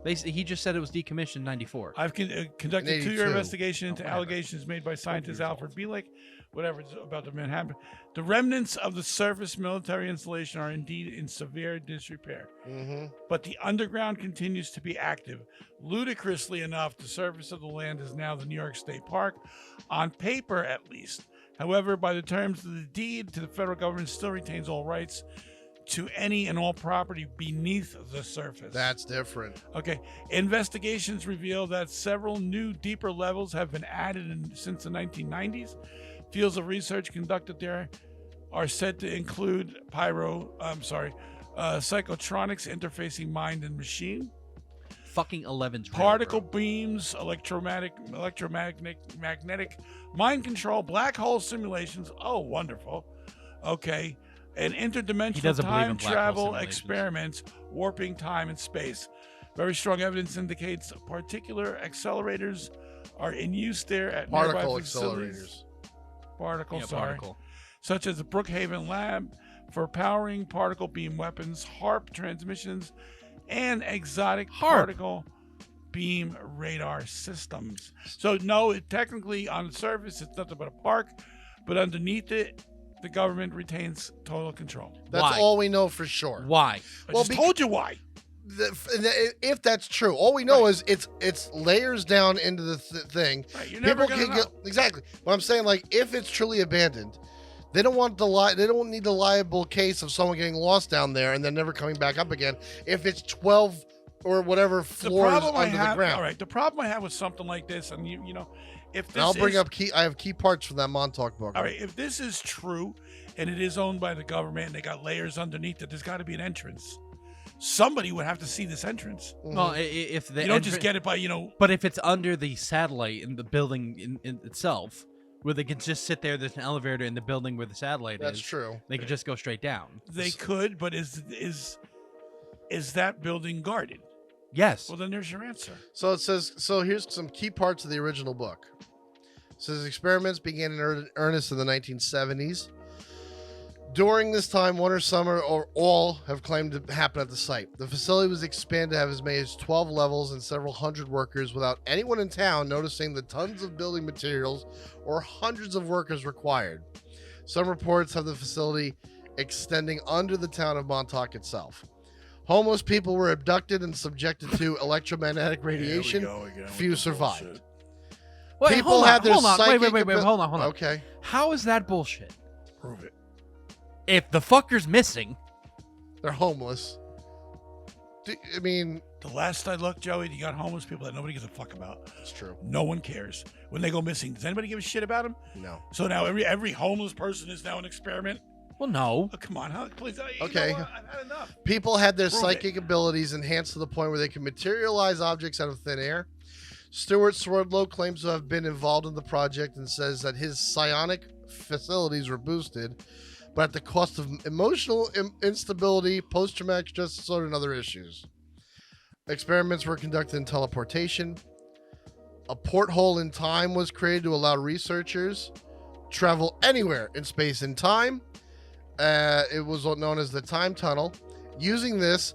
He just said it was decommissioned in '94. I've conducted a 82. 2-year investigation into whatever. allegations made by scientist years Alfred Bielek, whatever it's about the Manhattan. The remnants of the surface military installation are indeed in severe disrepair, but the underground continues to be active. Ludicrously enough, the surface of the land is now the New York State Park, on paper at least. However, by the terms of the deed, to the federal government still retains all rights to any and all property beneath the surface. That's different. Okay. Investigations reveal that several new, deeper levels have been added since the 1990s. Fields of research conducted there are said to include psychotronics interfacing mind and machine, Fucking 11's real, particle bro. beams, electromagnetic mind control, black hole simulations. Oh, wonderful. Okay. And He interdimensional doesn't believe in time black hole travel simulations. experiments, warping time and space. Very strong evidence indicates particular accelerators are in use there at Particle nearby facilities. accelerators. Particle. Such as the Brookhaven Lab for powering particle beam weapons, HARP transmissions, and exotic particle beam radar systems. So no, technically on the surface it's nothing but a park, but underneath it, the government retains total control. That's Why? all we know for sure. Why? I Well, just told you why. If that's true, all we know is it's layers down into the thing. Right, you're never gonna know. Exactly. What I'm saying, like, if it's truly abandoned, they don't want they don't need the liable case of someone getting lost down there and then never coming back up again. If it's 12 or whatever floors under the ground. All right, the problem I have with something like this, and you know, if this And I'll bring is, up I have key parts from that Montauk book. all right, if this is true and it is owned by the government and they got layers underneath it, there's got to be an entrance. Somebody would have to see this entrance. Well, if the You don't just get it by, you know. But if it's under the satellite in the building in itself, where they can just sit there, there's an elevator in the building where the satellite That's is. true. They could just go straight down. They could, but is that building guarded? Yes. Well, then there's your answer. So it says, here's some key parts of the original book. It says experiments began in earnest in the 1970s. During this time, one or some or all have claimed to happen at the site. The facility was expanded to have as many as 12 levels and several hundred workers without anyone in town noticing the tons of building materials or hundreds of workers required. Some reports have the facility extending under the town of Montauk itself. Homeless people were abducted and subjected to electromagnetic radiation. Here we go again Few with the survived. bullshit. Wait, People hold on, have their hold on. psychic Wait, hold on. Okay. How is that bullshit? Prove it. If the fucker's missing, They're homeless. I mean, The last I looked, Joey, you got homeless people that nobody gives a fuck about. it's true. No one cares. When they go missing, does anybody give a shit about them? No. So now every homeless person is now an experiment? well, no. Oh, come on, huh? Please. Okay. You know what? I've had enough. People had their Prove psychic abilities enhanced to the point where they can materialize objects out of thin air. Stuart Swerdlow claims to have been involved in the project and says that his psionic facilities were boosted, but at the cost of emotional instability, post-traumatic stress disorder, and other issues. Experiments were conducted in teleportation. A porthole in time was created to allow researchers travel anywhere in space and time. It was known as the time tunnel. Using this,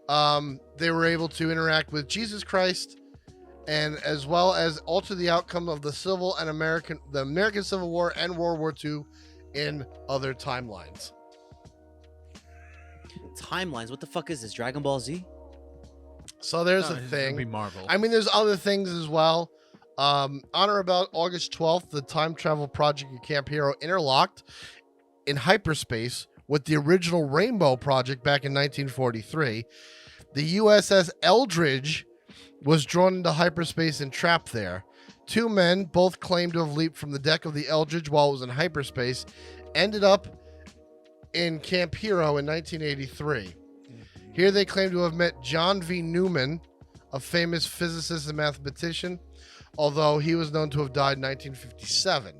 they were able to interact with Jesus Christ, and as well as alter the outcome of the American Civil War and World War II in other timelines. Timelines. What the fuck is this? Dragon Ball Z? So there's a It's gonna thing. be Marvel. I mean, there's other things as well. On or about August 12th, the time travel project at Camp Hero interlocked in hyperspace with the original Rainbow Project back in 1943. The USS Eldridge was drawn into hyperspace and trapped there. Two men, both claimed to have leaped from the deck of the Eldridge while it was in hyperspace, ended up in Camp Hero in 1983. Here they claim to have met John V. Newman, a famous physicist and mathematician, although he was known to have died in 1957.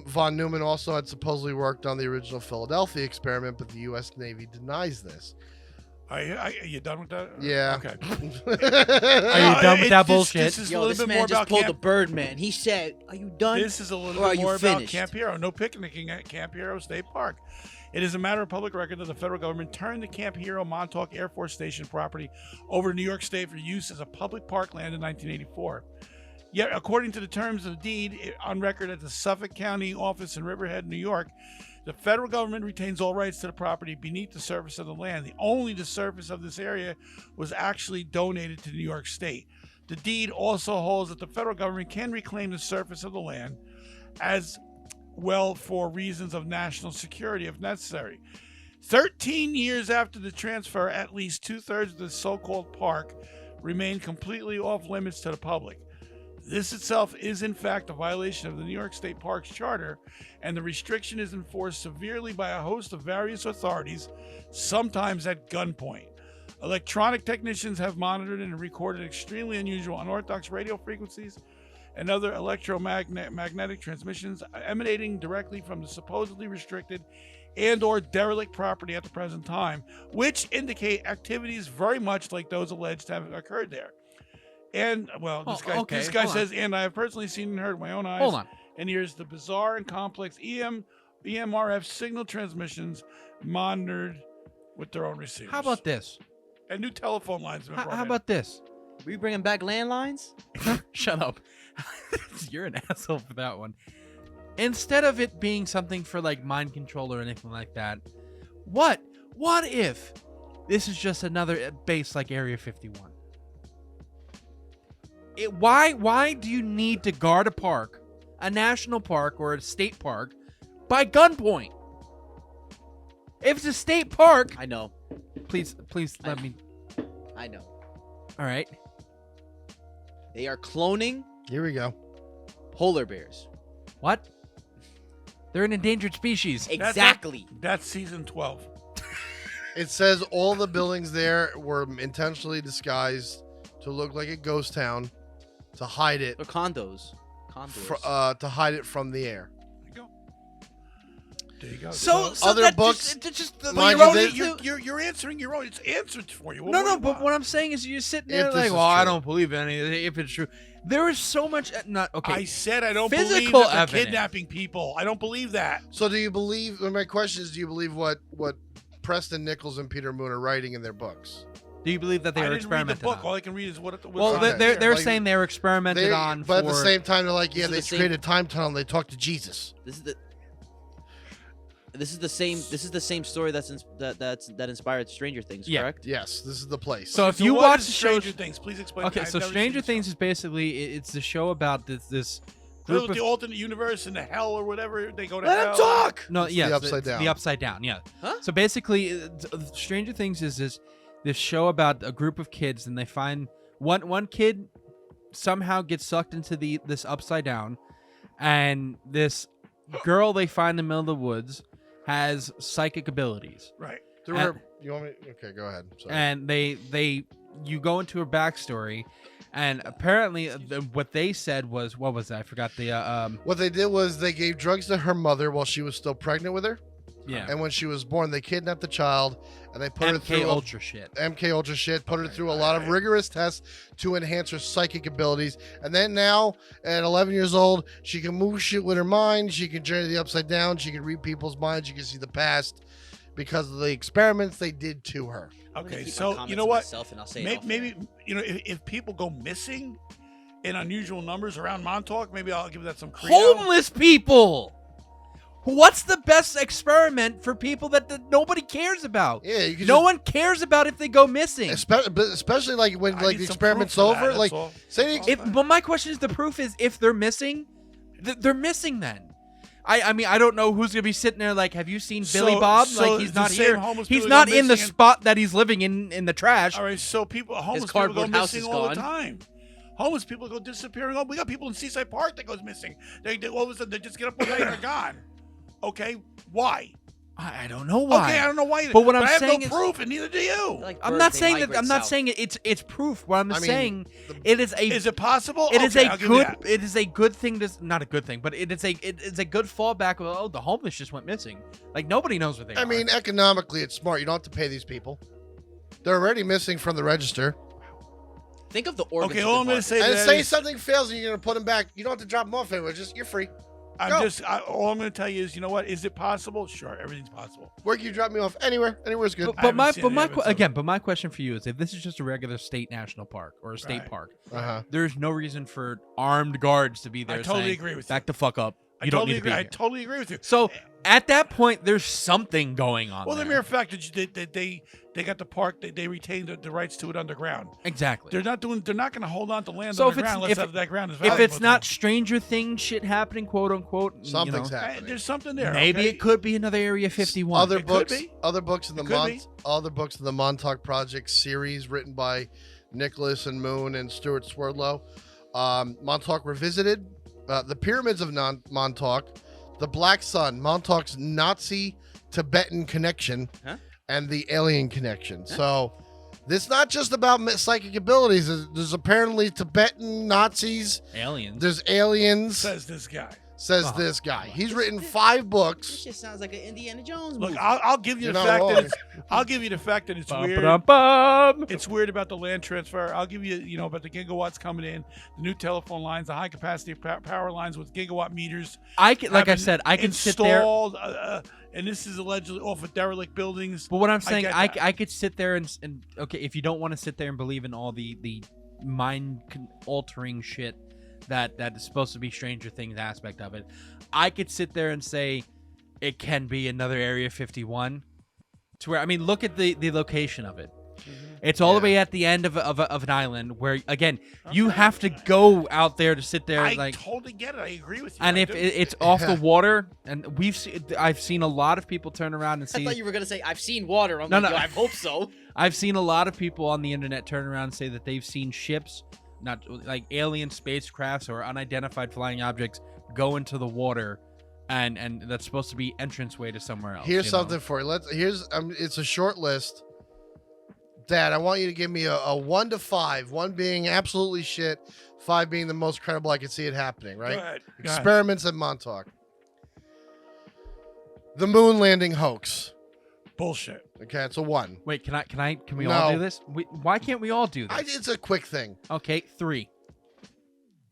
Von Neumann also had supposedly worked on the original Philadelphia experiment, but the U.S. Navy denies this. Are you done with that? Yeah. Okay. Are you done with that bullshit? This is a Yo, little this bit man more just about pulled Camp. the Birdman. He said, "Are you done?" This is a little Or are bit you more about finished? Camp Hero. No picnicking at Camp Hero State Park. It is a matter of public record that the federal government turned the Camp Hero Montauk Air Force Station property over to New York State for use as a public parkland in 1984. Yet, according to the terms of the deed on record at the Suffolk County office in Riverhead, New York, the federal government retains all rights to the property beneath the surface of the land. Only the surface of this area was actually donated to New York State. The deed also holds that the federal government can reclaim the surface of the land as well for reasons of national security if necessary. 13 years after the transfer, at least 2/3 of the so-called park remain completely off limits to the public. This itself is in fact a violation of the New York State Parks Charter, and the restriction is enforced severely by a host of various authorities, sometimes at gunpoint. Electronic technicians have monitored and recorded extremely unusual unorthodox radio frequencies and other electromagnetic transmissions emanating directly from the supposedly restricted and or derelict property at the present time, which indicate activities very much like those alleged to have occurred there. And, well, this guy, okay, this guy hold on. says, and I have personally seen and heard with my own eyes. Hold on. And here's the bizarre and complex EMRF signal transmissions monitored with their own receivers. How about this? And new telephone lines have been brought How in. about this? Are we bringing back landlines? Shut up. You're an asshole for that one. Instead of it being something for like mind control or anything like that, what if this is just another base like Area 51? Why do you need to guard a park, a national park or a state park, by gunpoint? If it's a state park, I know. please let me. I know. All right. They are cloning Here we go. polar bears. What? They're an endangered species. Exactly. That's season 12. It says all the buildings there were intentionally disguised to look like a ghost town, to hide it, Or condos. Condors. to hide it from the air. There you go. So other that books- just Mind your you, own- they- You're answering your own. It's answered for you. No, but what I'm saying is you're sitting there If this like, is well, I true. don't believe any if it's true. There is so much not okay. I said I don't believe Physical that they're evidence. kidnapping people. I don't believe that. So do you believe? My question is, do you believe what Preston, Nichols, and Peter Moon are writing in their books? Do you believe that they I were didn't read the experimented book. All on? I can read is what. Well, Okay. they're Like, saying they were experimented on But at the for- same time, they're like, yeah, This is they the same- created a time tunnel. And they talked to Jesus. This is the same story that inspired Stranger Things, Yeah. correct? Yes, this is the place. So if you what watch is the show, Stranger Things, please explain. okay, I've so never seen Stranger the Things show. is basically it's the show about this Little group of the alternate universe and the hell or whatever they go to. Let hell. him talk. no, It's yeah, the Upside Down. The Upside Down, yeah. Huh? So basically, Stranger Things is this show about a group of kids, and they find one kid somehow gets sucked into this Upside Down, and this girl they find in the middle of the woods has psychic abilities, Right. Through her, you want me? Okay, go ahead. Sorry. and you go into her backstory, and apparently what they said was, what was that? I forgot the What they did was they gave drugs to her mother while she was still pregnant with her. Yeah. And when she was born, they kidnapped the child and they put her through Ultra shit. MK Ultra shit, put her through a lot of rigorous tests to enhance her psychic abilities. And then now, at 11 years old, she can move shit with her mind. She can journey the upside down. She can read people's minds. She can see the past because of the experiments they did to her. I'm gonna Okay, keep my so comments you know to what? myself and I'll say it off Maybe air. if people go missing in unusual numbers around Montauk, maybe I'll give that some credit. Homeless people. What's the best experiment for people that nobody cares about? Yeah, you can No just- one cares about if they go missing. Especially like when I like need the some experiment's proof for that, over. that's Like all. say the But my question is, the proof is if they're missing, they're missing then. I mean, I don't know who's gonna be sitting there like, have you seen Billy Bob? so Like he's the not same here. homeless He's people not go in the missing and- spot that he's living in the trash. All right, so homeless people go cardboard house missing is all the gone. time. Homeless people go disappearing. We got people in Seaside Park that goes missing. They all of a sudden they just get up one night and they're gone. Okay, why? I don't know why. Okay, I don't know why. But what I'm I have saying no is- proof, and neither do you. Like I'm birds, not they saying that. migrate I'm not south. saying it's proof. What I'm I mean, saying it is a Is it possible? It is Okay, a I'll give you good. that. It is a good thing. To not a good thing, but it is a good fallback. Of, oh, the homeless just went missing. Like nobody knows where they are. I mean, economically, it's smart. You don't have to pay these people. They're already missing from the register. Think of the organs. Okay, of all the I'm going body. to say And that say is- something fails and you're gonna put them back. You don't have to drop them off anywhere. Just you're free. Go. all I'm going to tell you is, you know what? Is it possible? Sure, everything's possible. Where can you drop me off? Anywhere. Anywhere's good. but my haven't seen any evidence of it. my question for you is, if this is just a regular state national park or a state Right. park, Uh-huh. there's no reason for armed guards to be there. I totally saying, agree with you. Back the fuck up. I You don't totally need to be agree. I here. totally agree with you. So at that point, there's something going on. Well, the there. mere fact that they got the park, they retained the rights to it underground. Exactly. They're not going to hold on to land So if it's- underground unless if- that ground is If valuable it's to not them. Stranger Things shit happening, quote unquote, Something's you know, happening. There's something there. maybe okay? it could be another Area 51. Other It could books, be. other books in the It could be. other books in the Montauk Project series written by Nichols and Moon and Stuart Swerdlow. Montauk Revisited, the Pyramids of Montauk, the Black Sun, Montauk's Nazi Tibetan connection, Huh? and the alien connection. So this not just about psychic abilities. There's apparently Tibetan Nazis. Aliens. There's aliens. Says this guy. Says this guy. He's written 5 This books. just sounds like an Indiana Jones Look, movie. I'll give you You're the not fact wrong. that I'll give you the fact that it's weird. Bum-ba-dum-bum. It's weird about the land transfer. I'll give you, about the gigawatts coming in, the new telephone lines, the high capacity power lines with gigawatt meters. I can, like I have said, I been can sit there. installed, and this is allegedly off of derelict buildings. But what I'm saying, get I that. could sit there and okay, if you don't want to sit there and believe in all the mind altering shit that is supposed to be Stranger Things aspect of it, I could sit there and say it can be another Area 51. To where, I mean, look at the location of it. It's all the way at the end of an island where, again, you have to go out there to sit there. I like, totally get it. I agree with you. and I if do. it's off the water, and I've seen a lot of people turn around and I see. thought you were gonna say I've seen water. I'm No, like, no. yo, I hope so. I've seen a lot of people on the internet turn around and say that they've seen ships, not like alien spacecrafts or unidentified flying objects, go into the water, and that's supposed to be entranceway to somewhere else. Here's you know? something for you. It's a short list. Dad, I want you to give me a 1 to 5. 1 being absolutely shit, 5 being the most credible I can see it happening. Right? Go ahead. Go ahead. Experiments at Montauk. The moon landing hoax. Bullshit. Okay, it's a 1. Wait, can we all No. do this? Why can't we all do this? It's a quick thing. Okay, 3.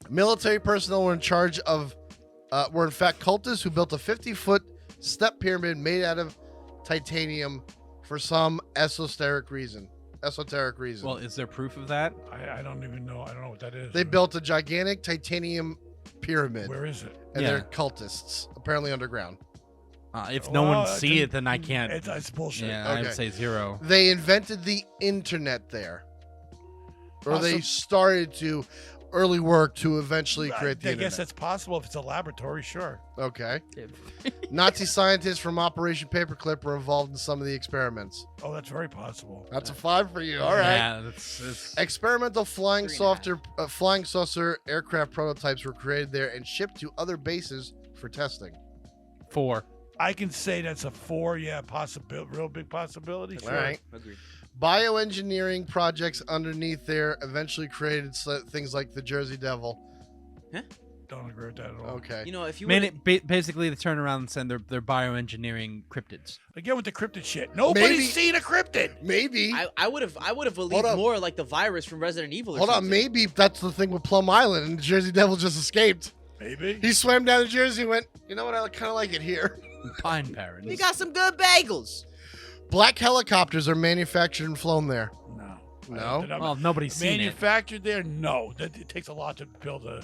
Military personnel were in charge of, were in fact cultists who built a 50-foot step pyramid made out of titanium for some esoteric reason. Well, is there proof of that? I don't even know. I don't know what that is. They built a gigantic titanium pyramid, Where is it? and Yeah. they're cultists, apparently underground. If no Well, one see it, then I can't. It's bullshit. Yeah, I Okay. would say 0. They invented the internet there, or they started to early work to eventually create the I internet. guess that's possible if it's a laboratory. Sure. Okay. Nazi scientists from Operation Paperclip were involved in some of the experiments. Oh, that's very possible. That's a 5 for you. All right. Yeah, that's Experimental flying 3.5. flying saucer aircraft prototypes were created there and shipped to other bases for testing. 4. I can say that's a 4. Yeah, possibility. Real big possibility. Sure. All right. Agreed. Bioengineering projects underneath there eventually created things like the Jersey Devil. Huh? don't agree with that at all. Okay. You know, if you Basically, they turn around and send their bioengineering cryptids. Again with the cryptid shit. Nobody's Maybe- seen a cryptid. Maybe. I would have believed up. more like the virus from Resident Evil. Or Hold on. something. Maybe that's the thing with Plum Island, and the Jersey Devil just escaped. Maybe. He swam down to Jersey and went, you know what? I kind of like it here. Pine Barrens. We got some good bagels. Black helicopters are manufactured and flown there. No. No? Well, nobody's seen it. Manufactured there? No. It takes a lot to build a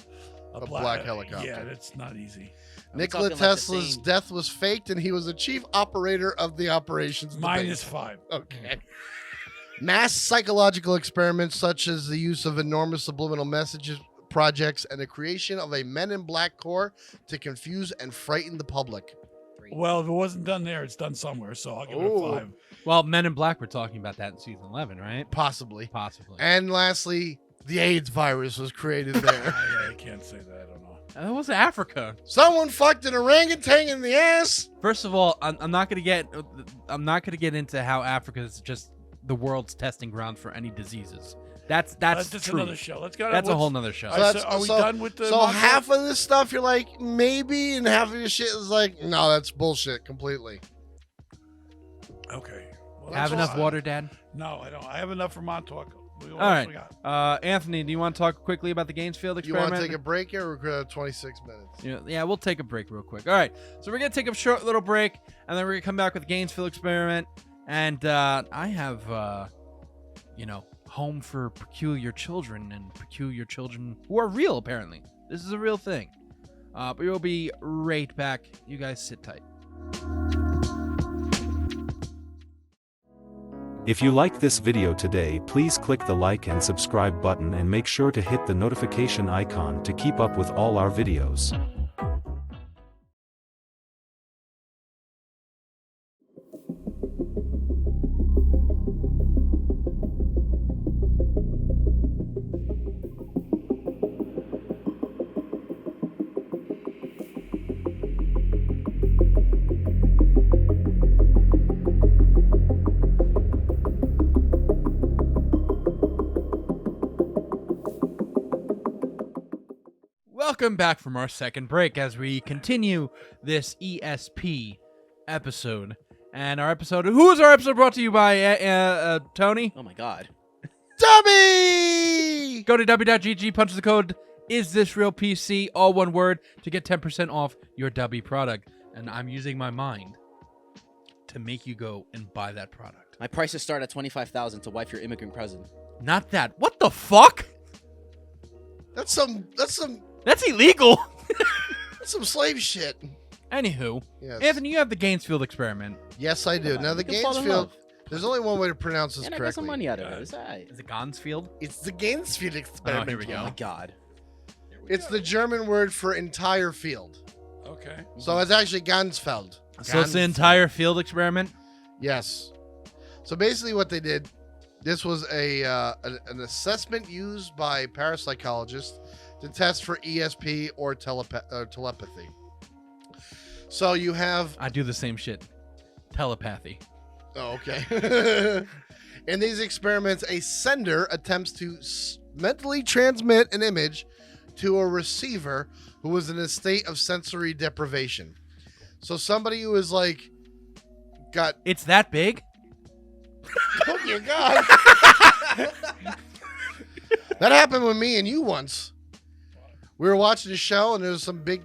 black helicopter. Yeah, that's not easy. Nikola talking like the Tesla's same- death was faked, and he was the chief operator of the operations. -5. Okay. Mass psychological experiments, such as the use of enormous subliminal messages, projects, and the creation of a Men in Black Corps to confuse and frighten the public. Well, if it wasn't done there, it's done somewhere, so I'll give it Ooh. a 5. Well, Men in Black were talking about that in season 11, right? Possibly. Possibly. And lastly, the AIDS virus was created there. I can't say that. I don't know. That was Africa. Someone fucked an orangutan in the ass. First of all, I'm not gonna get into how Africa is just the world's testing ground for any diseases. That's just true. another show. Let's go. That's a whole nother show. All right, So so are we so- done with the? So Montauk? half of this stuff you're like, maybe, and half of your shit is like, no, that's bullshit completely. Okay. Well, Have that's enough all. water, Dad? No, I don't. I have enough for Montauk. What All else right. we got? Anthony, do you want to talk quickly about the Gainesfield You experiment? want to take a break here? We're good at 26 minutes. Yeah, we'll take a break real quick. All right, so we're gonna take a short little break, and then we're gonna come back with the Gainesville experiment. And I have, Home for Peculiar Children and Peculiar Children who are real. Apparently, this is a real thing. But we'll be right back. You guys sit tight. If you liked this video today, please click the like and subscribe button and make sure to hit the notification icon to keep up with all our videos. Welcome back from our second break as we continue this ESP episode. And our episode, who is our episode brought to you by, Tony? Oh my god. Dummy! Go to w.gg, punch the code, is this real PC, all one word, to get 10% off your Dubby product. And I'm using my mind to make you go and buy that product. My prices start at $25,000 to wife your immigrant present. Not that. What the fuck? That's some That's illegal. slave shit. Anywho, Yes. Anthony, you have the Gainesfield experiment. Yes, I do. Now the You can fall in Gainesfield. love. There's only one way to pronounce this And I got correctly. some money out of it. It's alright. Is it Gainesfield? It's the Gainesfield experiment. here we go. Oh my god. It's the German word for entire field. Okay. So it's actually Gansfeld. So it's the entire field experiment? Yes. So basically, what they did, this was an assessment used by parapsychologists to test for ESP or telepathy. So you have. I do the same shit. Telepathy. Oh, okay. In these experiments, a sender attempts to mentally transmit an image to a receiver who is in a state of sensory deprivation. So somebody who is like got. It's that big? Oh your god! That happened with me and you once. We were watching a show and there was some big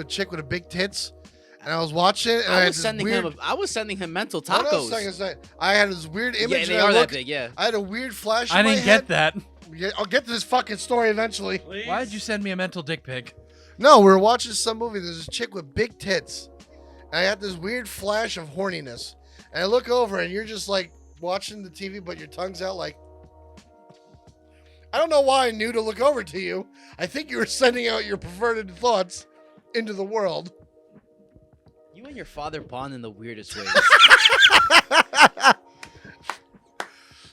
chick with a big tits, and I was watching it. And I I had was this sending weird, him. I was sending him mental Hold on a tacos. second, second. I had this weird image. Yeah, and they I are that looked- big. Yeah. I had a weird flash. I in my didn't head. get that. Yeah, I'll get to this fucking story eventually. Why did you send me a mental dick pic? No, we were watching some movie. There's this chick with big tits. And I had this weird flash of horniness. And I look over and you're just like watching the TV, but your tongue's out like. I don't know why I knew to look over to you. I think you were sending out your perverted thoughts into the world. You and your father bond in the weirdest ways.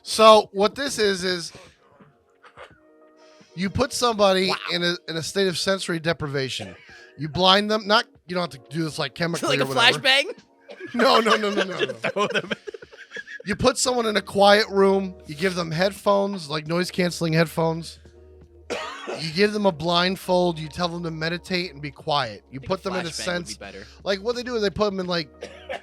So what this is you put somebody in a state of sensory deprivation. You blind them. Not you don't have to do this like chemically like or a whatever. flashbang. No. You put someone in a quiet room. You give them headphones, like noise canceling headphones. You give them a blindfold. You tell them to meditate and be quiet. You put them in a sense. Would be better. Like what they do is they put them in like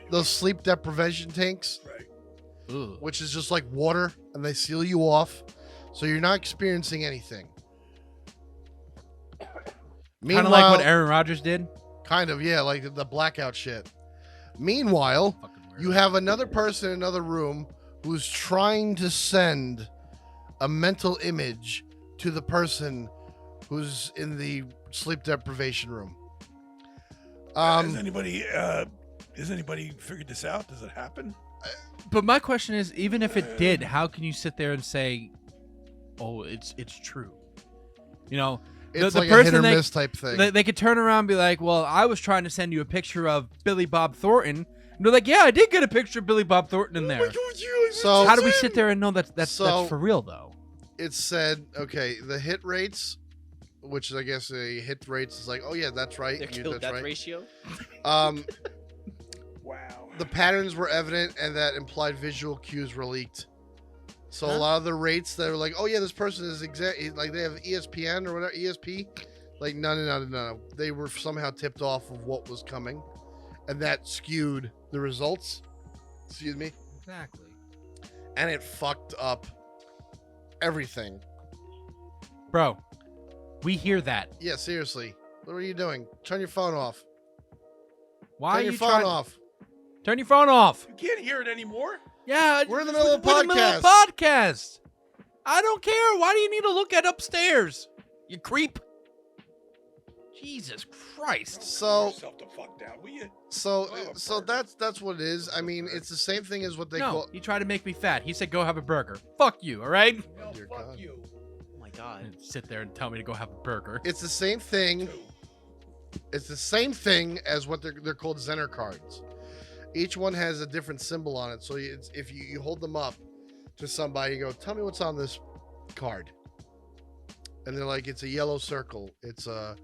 those sleep deprivation tanks, Right. which is just like water, and they seal you off, so you're not experiencing anything. Kind of like what Aaron Rodgers did. Kind of, yeah, like the blackout shit. Meanwhile, you have another person in another room who's trying to send a mental image to the person who's in the sleep deprivation room. Has anybody figured this out? Does it happen? But my question is, even if it did, how can you sit there and say, "Oh, it's true"? You know, It's like a hit or miss type thing. They could turn around and be like, "Well, I was trying to send you a picture of Billy Bob Thornton." And they're like, "Yeah, I did get a picture of Billy Bob Thornton in there." So How do we sit there and know that's for real though? It said, okay, the hit rates, which I guess a hit rates is like, oh yeah, that's right. Their That's kill-death right. ratio. Wow. The patterns were evident, and that implied visual cues were leaked. So a lot of the rates that were like, oh yeah, this person is like they have ESPN or whatever, ESP. Like no. They were somehow tipped off of what was coming, and that skewed the results. Excuse me. Exactly. And it fucked up everything. Bro, we hear that. Yeah, seriously. What are you doing? Turn your phone off. Why Turn are your you phone trying? off. Turn your phone off. You can't hear it anymore. Yeah, We're in the middle of a we're in the middle of a podcast. I don't care. Why do you need to look at upstairs? You creep. Jesus Christ. So Yourself the fuck down, will you? so that's what it is. I mean, it's the same thing as what they No, call. he tried to make me fat. He said, "Go have a burger." Fuck you. All right. No, dear fuck God. you. Oh my god. And sit there and tell me to go have a burger. It's the same thing. It's the same thing as what they're called Zener cards. Each one has a different symbol on it. So if you hold them up to somebody, you go, "Tell me what's on this card," and they're like, "It's a yellow circle. It's a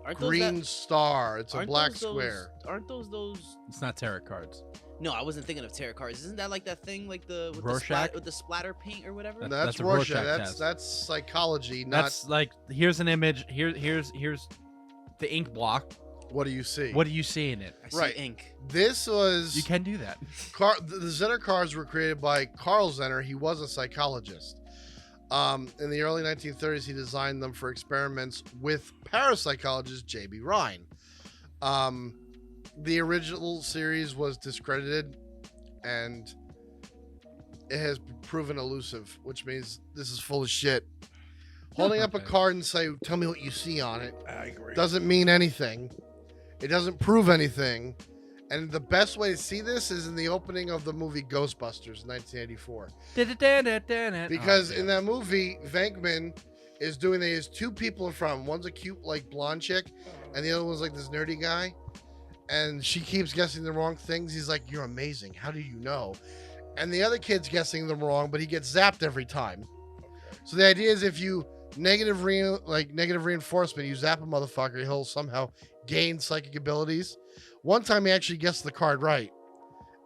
Aren't those green that- star. It's a aren't black those those- square." Aren't those? It's not tarot cards. No, I wasn't thinking of tarot cards. Isn't that like that thing, like the with Rorschach? with the splatter paint or whatever? That- That's that's a Rorschach. Rorschach That's test. that's psychology. Not That's like, here's an image. Here's the ink block. what do you see? What do you see in it? I see right. ink. This was You can do that. the Zener cards were created by Carl Zener. He was a psychologist. In the early 1930s, he designed them for experiments with parapsychologist J.B. Rhine. The original series was discredited, and it has proven elusive, which means this is full of shit. Holding up a Okay. card and say, "Tell me what you see on it," I agree. doesn't mean anything. It doesn't prove anything. And the best way to see this is in the opening of the movie Ghostbusters, 1984. Because in that movie, Venkman is doing, there's two people in front of him. One's a cute, like, blonde chick, and the other one's like this nerdy guy. And she keeps guessing the wrong things. He's like, "You're amazing. How do you know?" And the other kid's guessing them wrong, but he gets zapped every time. So the idea is if you negative reinforcement, you zap a motherfucker, he'll somehow gain psychic abilities. One time he actually guessed the card right,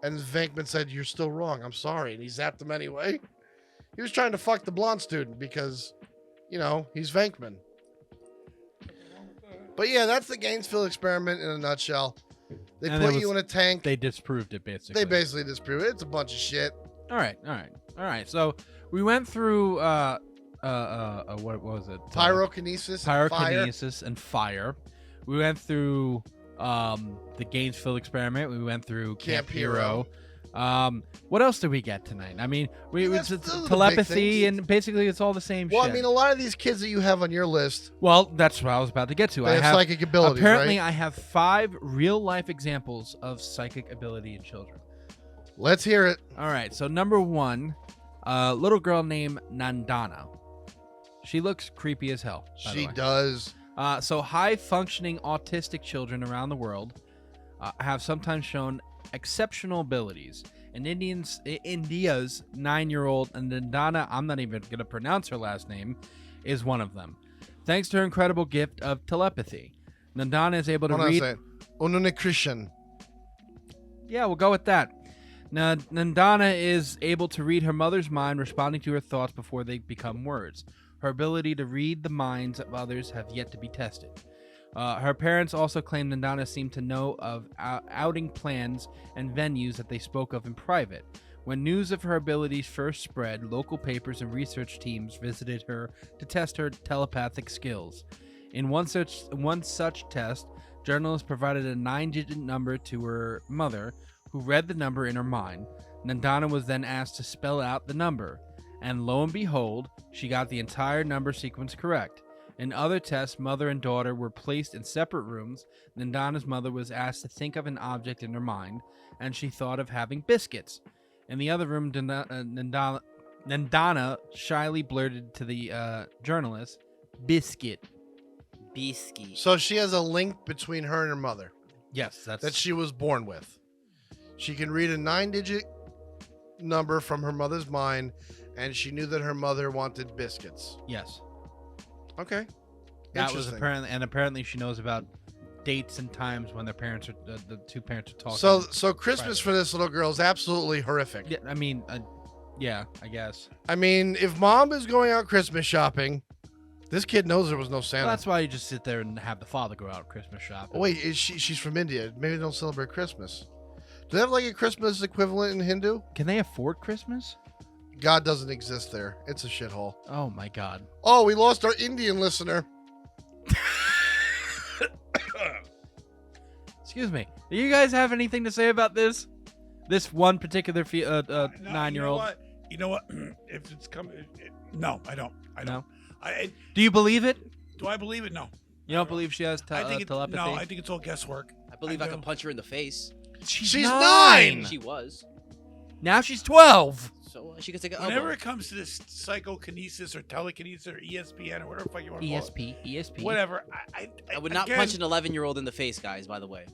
and Venkman said, "You're still wrong. I'm sorry," and he zapped him anyway. He was trying to fuck the blonde student because, you know, he's Venkman. But yeah, that's the Gainesville experiment in a nutshell. They And put it you in a tank. They disproved it basically. They basically disprove it. It's a bunch of shit. All right. So we went through what was it? Pyrokinesis, fire. Pyrokinesis and fire. We went through the Gainesville experiment. We went through Camp Hero. What else did we get tonight? I mean, Those are it's the big telepathy, things. and basically it's all the same Well, shit. I mean, a lot of these kids that you have on your list, Well, that's what I was about to get to. they have psychic abilities, apparently right? I have 5 real-life examples of psychic ability in children. Let's hear it. All right, so number 1, a little girl named Nandana. She looks creepy as hell. by the She way. does. So high-functioning autistic children around the world have sometimes shown exceptional abilities. And India's 9-year-old Nandana, I'm not even going to pronounce her last name, is one of them. Thanks to her incredible gift of telepathy, Nandana is able to Hold on a read... second. Christian. Yeah, we'll go with that. Now, Nandana is able to read her mother's mind, responding to her thoughts before they become words. Her ability to read the minds of others have yet to be tested. Her parents also claim Nandana seemed to know of outing plans and venues that they spoke of in private. When news of her abilities first spread, local papers and research teams visited her to test her telepathic skills. In one such test, journalists provided a 9-digit number to her mother, who read the number in her mind. Nandana was then asked to spell out the number, and lo and behold, she got the entire number sequence correct. In other tests, mother and daughter were placed in separate rooms. Nandana's mother was asked to think of an object in her mind, and she thought of having biscuits. In the other room, Nandana shyly blurted to the journalist, "Biscuit." Bisky. So she has a link between her and her mother Yes, that's that she was born with. She can read a 9-digit number from her mother's mind, and she knew that her mother wanted biscuits. yes. Okay. That was Interesting. apparently she knows about dates and times when their parents are the two parents are talking. So Christmas for this little girl is absolutely horrific. yeah, I mean, yeah, I guess. I mean, if mom is going out Christmas shopping, this kid knows there was no Santa. Well, that's why you just sit there and have the father go out Christmas shopping. Oh, wait, she's from India. Maybe they don't celebrate Christmas. Do they have like a Christmas equivalent in Hindu? Can they afford Christmas? God doesn't exist there. It's a shithole. Oh my God. Oh, we lost our Indian listener. Excuse me. Do you guys have anything to say about this? This one particular 9-year-old. You know what? If it's coming, no, I don't. No? I Do you believe it? do. I believe it? No. You don't believe she has I think telepathy? no. I think it's all guesswork. I believe I do. can punch her in the face. She's 9. She was. Now she's 12. So she could take an Whenever elbow. it comes to this psychokinesis or telekinesis or ESPN or whatever the fuck you want to call ESP. it, whatever. I would not again, punch an 11-year-old in the face, guys, by the way.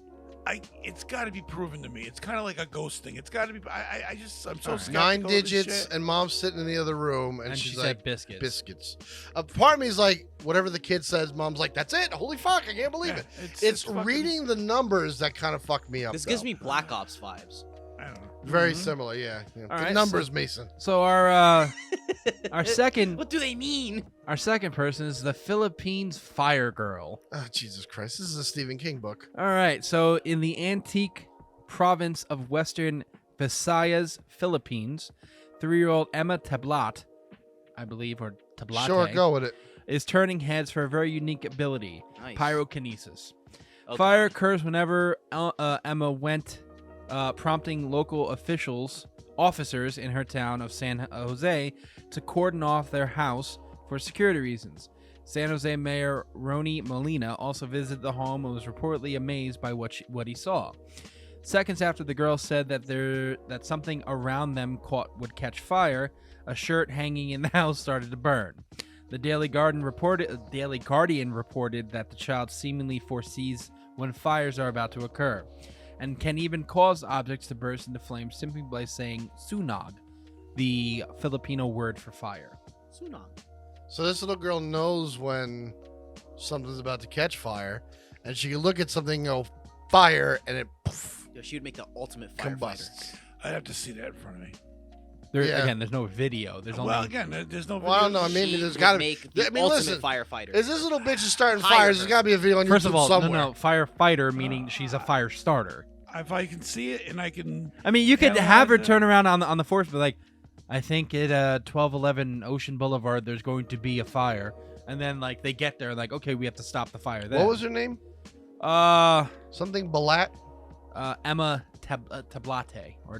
It's got to be proven to me. It's kind of like a ghost thing. It's got to be. I'm so skeptical 9 of this digits, shit. and mom's sitting in the other room, and, And she's she like, said biscuits. biscuits. A part of me is like, whatever the kid says, mom's like, that's it. Holy fuck, I can't believe Yeah, it. it's It's fucking- reading the numbers that kind of fucked me up. This though. gives me Black Ops vibes. I don't know. Very similar, yeah. All The right, numbers, Mason. So our second What do they mean? person is the Philippines Fire Girl. Oh, Jesus Christ. This is a Stephen King book. All right. So in the antique province of Western Visayas, Philippines, 3-year-old Emma Tablat, I believe, or Tablate, Sure, go with it. is turning heads for a very unique ability, Nice. pyrokinesis. Okay. Fire occurs whenever Emma went, prompting local officers in her town of San Jose to cordon off their house for security reasons. San Jose Mayor Roni Molina also visited the home and was reportedly amazed by what he saw. Seconds after the girl said that something around them would catch fire, a shirt hanging in the house started to burn. The Daily Guardian reported that the child seemingly foresees when fires are about to occur, and can even cause objects to burst into flames simply by saying sunog, the Filipino word for fire. Sunog. So this little girl knows when something's about to catch fire, and she can look at something and go, fire, and it poof, Yo, she would make the ultimate firefighter. combusts. I'd have to see that in front of me. Yeah. Again, there's no video. There's Well, only again, there's no. Well, I don't know. I mean, She there's would got to make the I mean, ultimate listen, firefighter. Is this little bitch is starting Hire fires? her. There's got to be a video on First YouTube of all, somewhere. no, firefighter meaning she's a fire starter. If I can see it and I can. I mean, you could Analyze have her it. turn around on the force, but like, I think at 1211 Ocean Boulevard, there's going to be a fire, and then like they get there, like, okay, we have to stop the fire. Then. What was her name? Something Balat? Emma Tablate or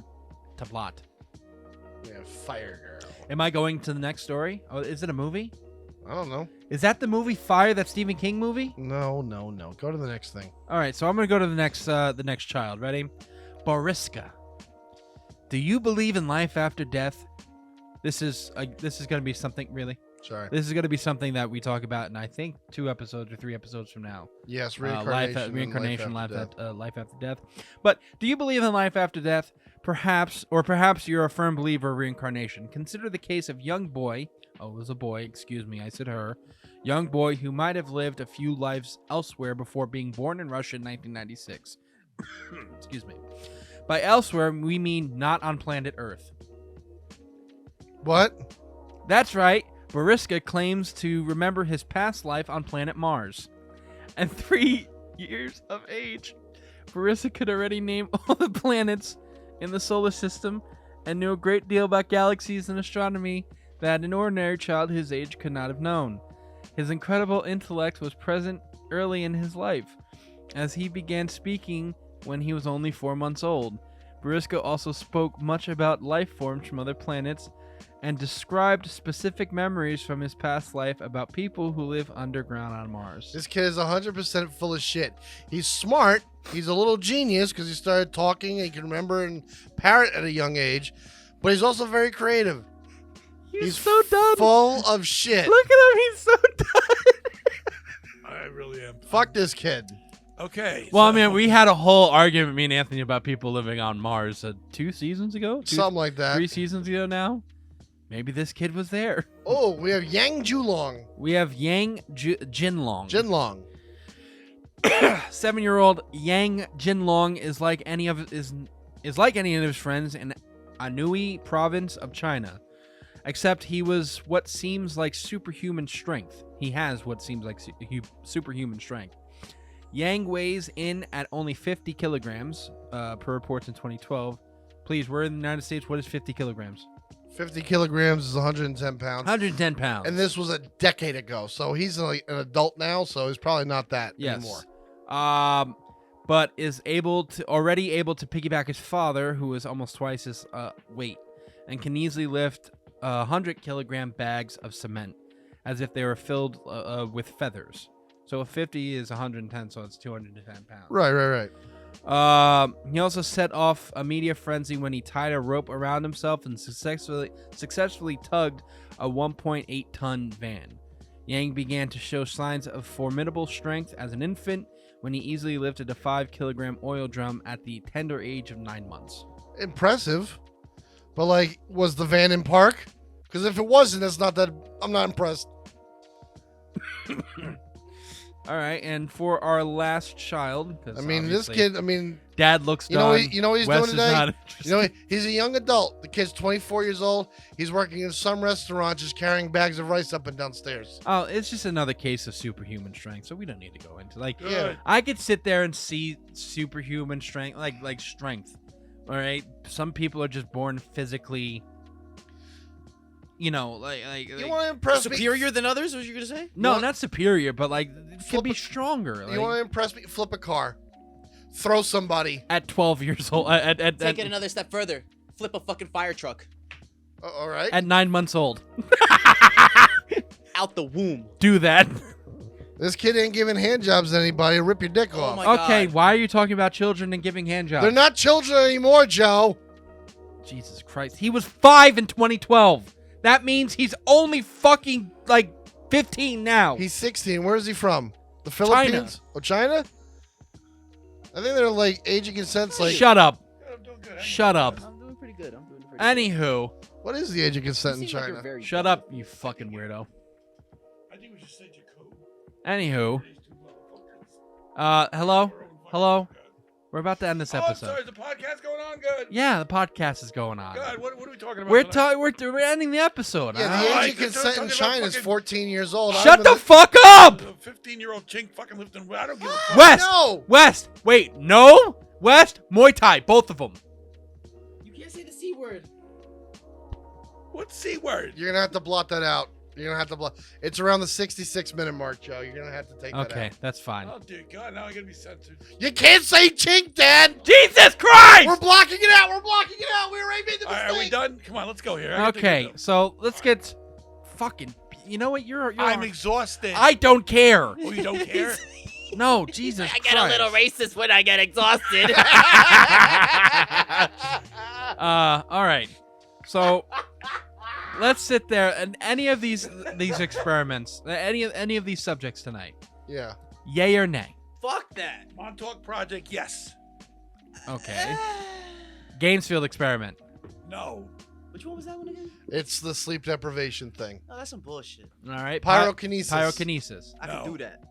Tablat. Yeah, Fire Girl. Am I going to the next story? Oh, is it a movie? I don't know. Is that the movie Fire? That Stephen King movie? No. Go to the next thing. All right, so I'm gonna go to the next child. Ready? Boriska. Do you believe in life after death? This is gonna be something really. Sorry. This is gonna be something that we talk about in I think 2 episodes or 3 episodes from now. Yes, Life reincarnation. and life life after death. But do you believe in life after death? Perhaps you're a firm believer of reincarnation. Consider the case of young boy. Oh, it was a boy. Excuse me, I said her. Young boy who might have lived a few lives elsewhere before being born in Russia in 1996. Excuse me. By elsewhere, we mean not on planet Earth. What? That's right. Boriska claims to remember his past life on planet Mars. At 3 years of age, Boriska could already name all the planets in the solar system and knew a great deal about galaxies and astronomy that an ordinary child his age could not have known. His incredible intellect was present early in his life, as he began speaking when he was only 4 months old. Boriska also spoke much about life forms from other planets and described specific memories from his past life about people who live underground on Mars. This kid is 100% full of shit. He's smart. He's a little genius because he started talking and he can remember and parrot at a young age. But he's also very creative. He's so done. Full of shit. Look at him. He's so done. I really am. Fuck this kid. Okay. Well, I so- mean, we had a whole argument, me and Anthony, about people living on Mars 2 seasons ago? Something like that. 3 seasons ago now? Maybe this kid was there. Oh, we have Yang Julong. We have Yang Jinlong. Jinlong. 7-year-old Yang Jinlong is like any of his friends in Anhui province of China, except he was what seems like superhuman strength. He has what seems like superhuman strength. Yang weighs in at only 50 kilograms, per reports in 2012. Please, we're in the United States. What is 50 kilograms? 50 kilograms is 110 pounds. 110 pounds. And this was a decade ago. So he's like an adult now, so he's probably not that anymore. But is already able to piggyback his father, who is almost twice his weight, and can easily lift 100-kilogram bags of cement, as if they were filled with feathers. So a 50 is 110, so it's 210 pounds. Right. He also set off a media frenzy when he tied a rope around himself and successfully tugged a 1.8-ton van. Yang began to show signs of formidable strength as an infant when he easily lifted a 5-kilogram oil drum at the tender age of 9 months. Impressive. But, like, was the van in park? Because if it wasn't, I'm not impressed. All right, and for our last child, I mean, this kid, Dad looks you know, done. you know what he's Wes doing is today? not You know, interested. he's a young adult. The kid's 24 years old. He's working in some restaurant just carrying bags of rice up and downstairs. Oh, it's just another case of superhuman strength, so we don't need to go into Yeah. I could sit there and see superhuman strength, like strength. All right, some people are just born physically, you know, You want to impress me? Superior than others? What you gonna say? no, want- not superior, but like can Flip be a- stronger. You want to impress me? Flip a car. Throw somebody. At 12 years old, at Take it another step further. Flip a fucking fire truck All right. at 9 months old, out the womb. do that. This kid ain't giving hand jobs to anybody. Rip your dick off. my Okay, God. why are you talking about children and giving hand jobs? They're not children anymore, Joe. Jesus Christ. He was 5 in 2012. That means he's only fucking like 15 now. He's 16. Where is he from? The Philippines? Oh, China? I think they're like age of consent's like. Shut up. I'm doing good. Shut up. I'm doing pretty good. Anywho, What is the age of consent in You seem like you're China? very shut dumb. up, you fucking weirdo. I think we should say Jacob. Anywho, These two motherfuckers. hello. We're about to end this Oh, I'm episode. sorry. Is the podcast going on? Good. Yeah, the podcast is going on. Good. What are we talking about? We're tonight? we're ending the episode. Yeah, huh? the Oh, age of you're consent in talking about China is fucking- 14 years old. Shut the fuck up, The 15-year-old chink fucking lifting. I don't give a fuck. West. No! West. Wait, no. West. Muay Thai, both of them. You can't say the C word. What C word? You're gonna have to blot that out. You're gonna have to blot. It's around the 66-minute mark, Joe. You're gonna have to take that Okay, out. that's fine. Oh dear God! Now I'm gonna be censored. You can't say chink, Dad. Jesus Christ! We're blocking it out. We're blocking it out. We already made the All mistake. right, are we done? Come on, let's go here. I gotta Okay, think of so let's get fucking. You know what? You're I'm exhausted. I don't care. Oh, you don't care? No, Jesus Christ. racist when I get exhausted. All right. So let's sit there and any of these experiments, any of these subjects tonight, Yeah. yay or nay? Fuck that. Montauk Project, yes. Okay. Gainesfield experiment. No. Which one was that one again? It's the sleep deprivation thing. Oh, that's some bullshit. All right. Pyrokinesis. Pyrokinesis. I No. can do that.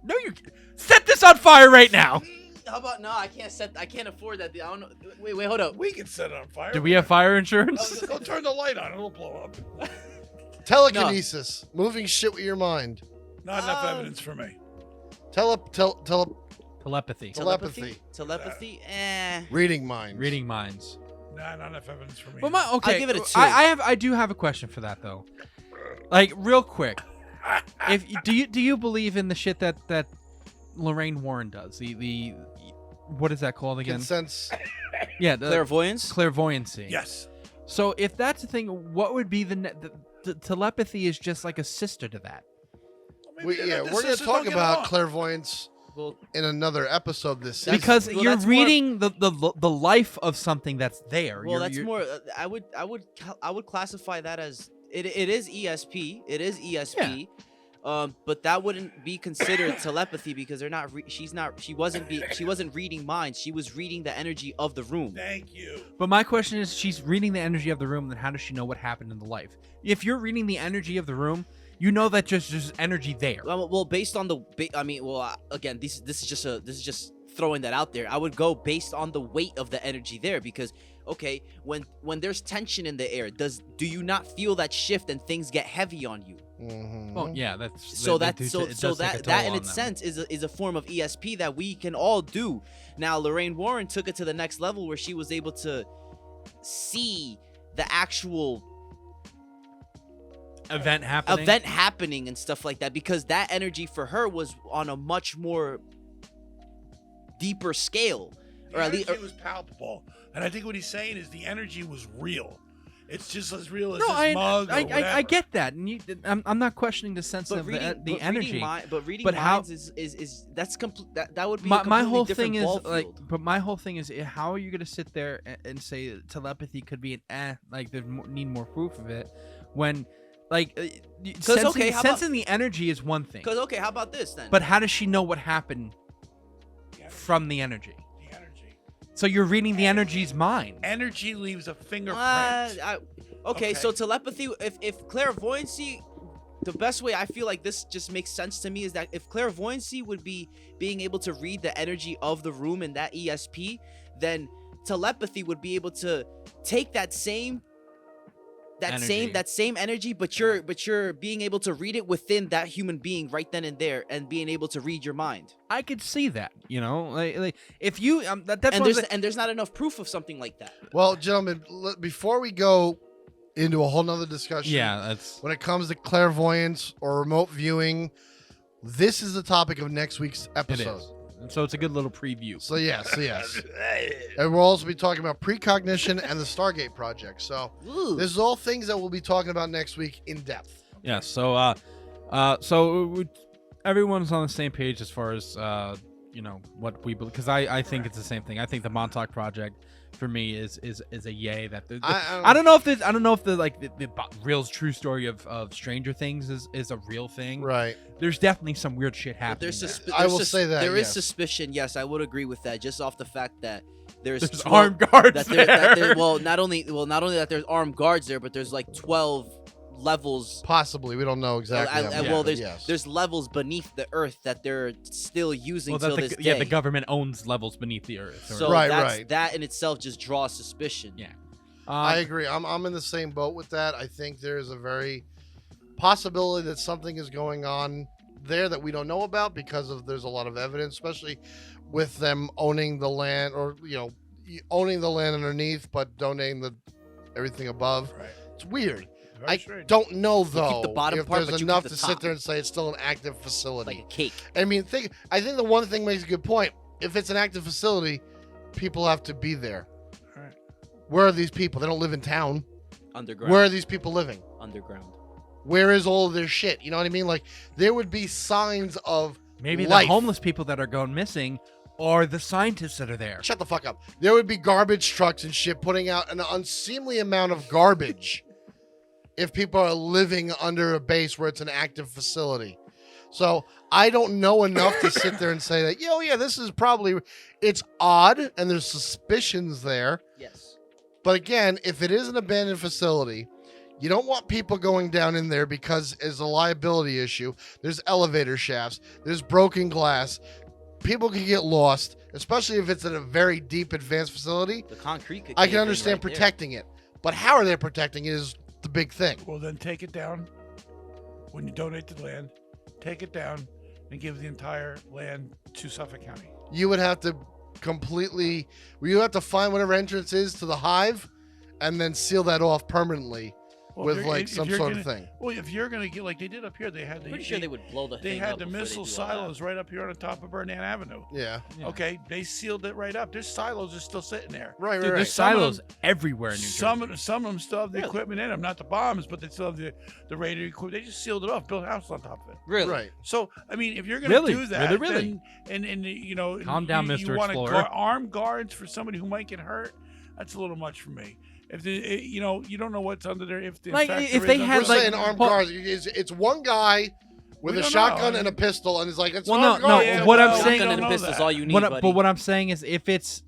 No, you set this on fire right now. How about no? I can't afford that. I don't know. Wait, hold up. We can set it on fire. Do we have fire insurance? Go turn the light on. It'll blow up. Telekinesis. Moving shit with your mind. Not enough evidence for me. Telepathy. Telepathy. Reading minds. Reading minds. Nah, not enough evidence for me. Well, okay. I'll give it a 2. I do have a question for that though. Like real quick, do you believe in the shit that Lorraine Warren does? The what is that called again? Sense. Yeah, Clairvoyance. Clairvoyancy. Yes. So if that's the thing, what would be the telepathy? Is just like a sister to that. We're going to talk about clairvoyance in another episode this season. Because you're reading the life of something that's there. Well, that's more. I would classify that as it is ESP. It is ESP. Yeah. But that wouldn't be considered telepathy because they're not. She wasn't reading minds. She was reading the energy of the room. Thank you. But my question is, she's reading the energy of the room. Then how does she know what happened in the life? If you're reading the energy of the room, you know that just energy there. Well, based on the, again, this is just throwing that out there. I would go based on the weight of the energy there because, okay, when there's tension in the air, do you not feel that shift and things get heavy on you? Mm-hmm. Oh yeah, that's that in its sense is a form of ESP that we can all do. Now, Lorraine Warren took it to the next level where she was able to see the actual event happening and stuff like that because that energy for her was on a much more deeper scale. The energy was palpable, and I think what he's saying is the energy was real. It's just as real as this mug. I get that, and I'm not questioning the sense of the energy. Reading minds is that's complete. That would be my whole thing is like. But my whole thing is, how are you gonna sit there and say telepathy could be an like they need more proof of it when. Like, sensing the energy is one thing. Because, how about this then? But how does she know what happened from the energy? The energy. So you're reading the energy's mind. Energy leaves a fingerprint. Okay, so telepathy, if clairvoyancy, the best way I feel like this just makes sense to me is that if clairvoyancy would be being able to read the energy of the room in that ESP, then telepathy would be able to take that same energy, but you're being able to read it within that human being right then and there, and being able to read your mind. I could see that, like if you there's not enough proof of something like that. Well, gentlemen, before we go into a whole nother discussion, when it comes to clairvoyance or remote viewing, this is the topic of next week's episode. So it's a good little preview. So yes. And we'll also be talking about precognition and the Stargate project. So this is all things that we'll be talking about next week in depth. Yeah. So everyone's on the same page as far as what we believe, because I think it's the same thing. I think the Montauk Project for me is a yay. That I don't know if the real true story of Stranger Things is a real thing. Right. There's definitely some weird shit happening. I will say that there is suspicion. Yes, I would agree with that. Just off the fact that there's armed guards there. Not only that there's armed guards there, but there's like 12 levels. Possibly, we don't know exactly. There's levels beneath the earth that they're still using till this day. Yeah, the government owns levels beneath the earth. So that in itself just draws suspicion. Yeah, I agree. I'm in the same boat with that. I think there's a very possibility that something is going on there that we don't know about because there's a lot of evidence, especially with them owning the land, or owning the land underneath but donating everything above. Right. It's weird. Very strange. Don't know though the bottom if part, there's enough to sit there and say it's still an active facility. Like a cake. I mean, I think the one thing makes a good point. If it's an active facility, people have to be there. All right. Where are these people? They don't live in town. Underground. Where are these people living? Underground. Where is all of their shit? You know what I mean? Like, there would be signs of maybe life. The homeless people that are going missing or the scientists that are there. Shut the fuck up. There would be garbage trucks and shit putting out an unseemly amount of garbage if people are living under a base where it's an active facility. So I don't know enough to sit there and say that, this is probably, it's odd and there's suspicions there. Yes. But again, if it is an abandoned facility, you don't want people going down in there because it's a liability issue. There's elevator shafts. There's broken glass. People can get lost, especially if it's in a very deep, advanced facility. The concrete could I can understand protecting it. But how are they protecting it is the big thing. Well, then take it down. When you donate the land, take it down and give the entire land to Suffolk County. You would have to completely. You have to find whatever entrance is to the hive, and then seal that off permanently Well, with if like if some you're sort gonna, of thing. Well, if you're gonna get like they did up here, they had Pretty sure they would blow the they thing had up the before they missile do all that. silos right up here on the top of Burnham Avenue. Yeah. Okay, they sealed it right up. Their silos are still sitting there. Right. Dude, Right. there's Right. silos everywhere in New Jersey. Some of them still have the Really? equipment in them, not the bombs, but they still have the radio equipment. They just sealed it off, built a house on top of it. Really? Right. So I mean, if you're gonna Really? do that, Really? then, and you know, Calm down, you, Mr. You want Explorer. armed guards for somebody who might get hurt? That's a little much for me. If you know, you don't know what's under there. If in Like, fact if there they is had, We're under- like- saying armed Well- guards. It's one guy with We a don't shotgun know. and a pistol, and it's like it's Well, an no, armed no, guard. Yeah, what I'm well, saying- we Shotgun don't and know pistol's that. all you need, But buddy. what I'm saying is, if it's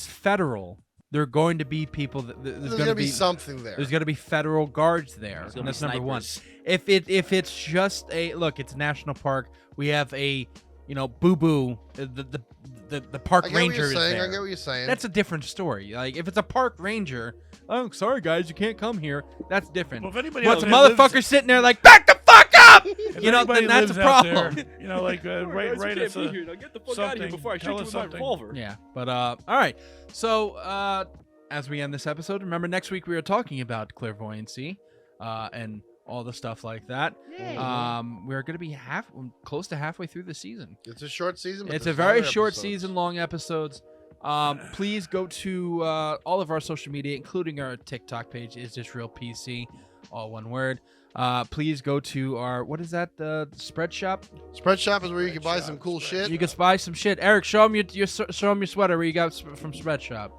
federal, there are going to be people. There's There's going gonna to be be something there. There's going to be federal guards there, There's and gonna that's be number one. snipers. If it's just a look, it's a national park. We have a Boo Boo, the park I get what ranger you're is saying. there. I get what you're saying. That's a different story. Like if it's a park ranger, oh sorry guys, you can't come here. That's different. Well, if anybody What's else a lives- motherfucker sitting there like back the fuck up? if You know, anybody then that's a lives out problem. there, you know, like right at Now get the fuck out of here something. before I shoot Tell you us with my something. revolver. Yeah, but all right. So as we end this episode, remember next week we are talking about clairvoyancy, and all the stuff like that. We're going to be close to halfway through the season. It's a short season. But It's a there's very longer short episodes. season, long episodes. Please go to all of our social media, including our TikTok page. Is This Real PC? All one word. Please go to our the Spread Shop. Spread Shop is where you can buy some cool shit. You can buy some shit. Eric, show them your sweater. Where you got from Spread Shop?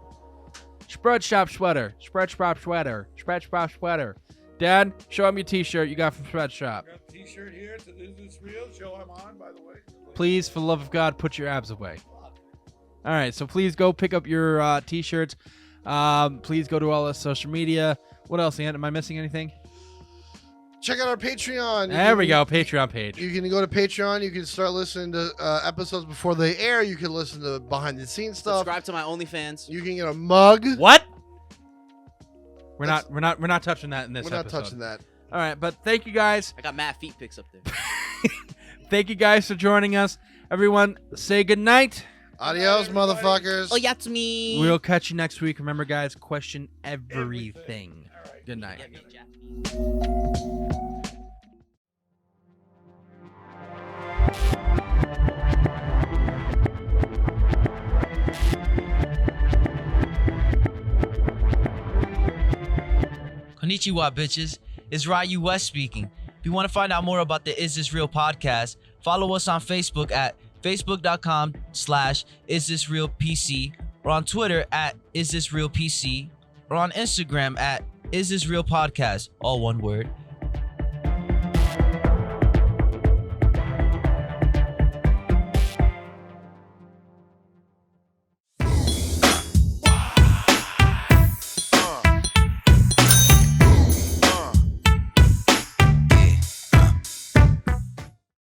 Spread Shop sweater. Spread Shop sweater. Spread Shop sweater. Dad, show him your T-shirt you got from Spread Shop. Got a T-shirt here. Is this real? Show I'm on, by the way. Please, for the love of God, put your abs away. All right, so please go pick up your T-shirts. Please go to all our social media. What else, Ian? Am I missing anything? Check out our Patreon. There we go, Patreon page. You can go to Patreon. You can start listening to episodes before they air. You can listen to behind the scenes stuff. Subscribe to my OnlyFans. You can get a mug. What? We're not touching that in this We're not episode. touching that. All right, but thank you guys. I got mad feet pics up there. Thank you guys for joining us. Everyone, say good night. Adios, motherfuckers. Oh, yeah, it's me. We'll catch you next week. Remember, guys, question everything. All right. Good night. Yeah, me, Japanese. Konnichiwa, bitches. It's Ryu West speaking. If you want to find out more about the Is This Real podcast, follow us on Facebook at facebook.com/isthisrealpc, or on Twitter at isthisrealpc, or on Instagram at isthisrealpodcast, all one word.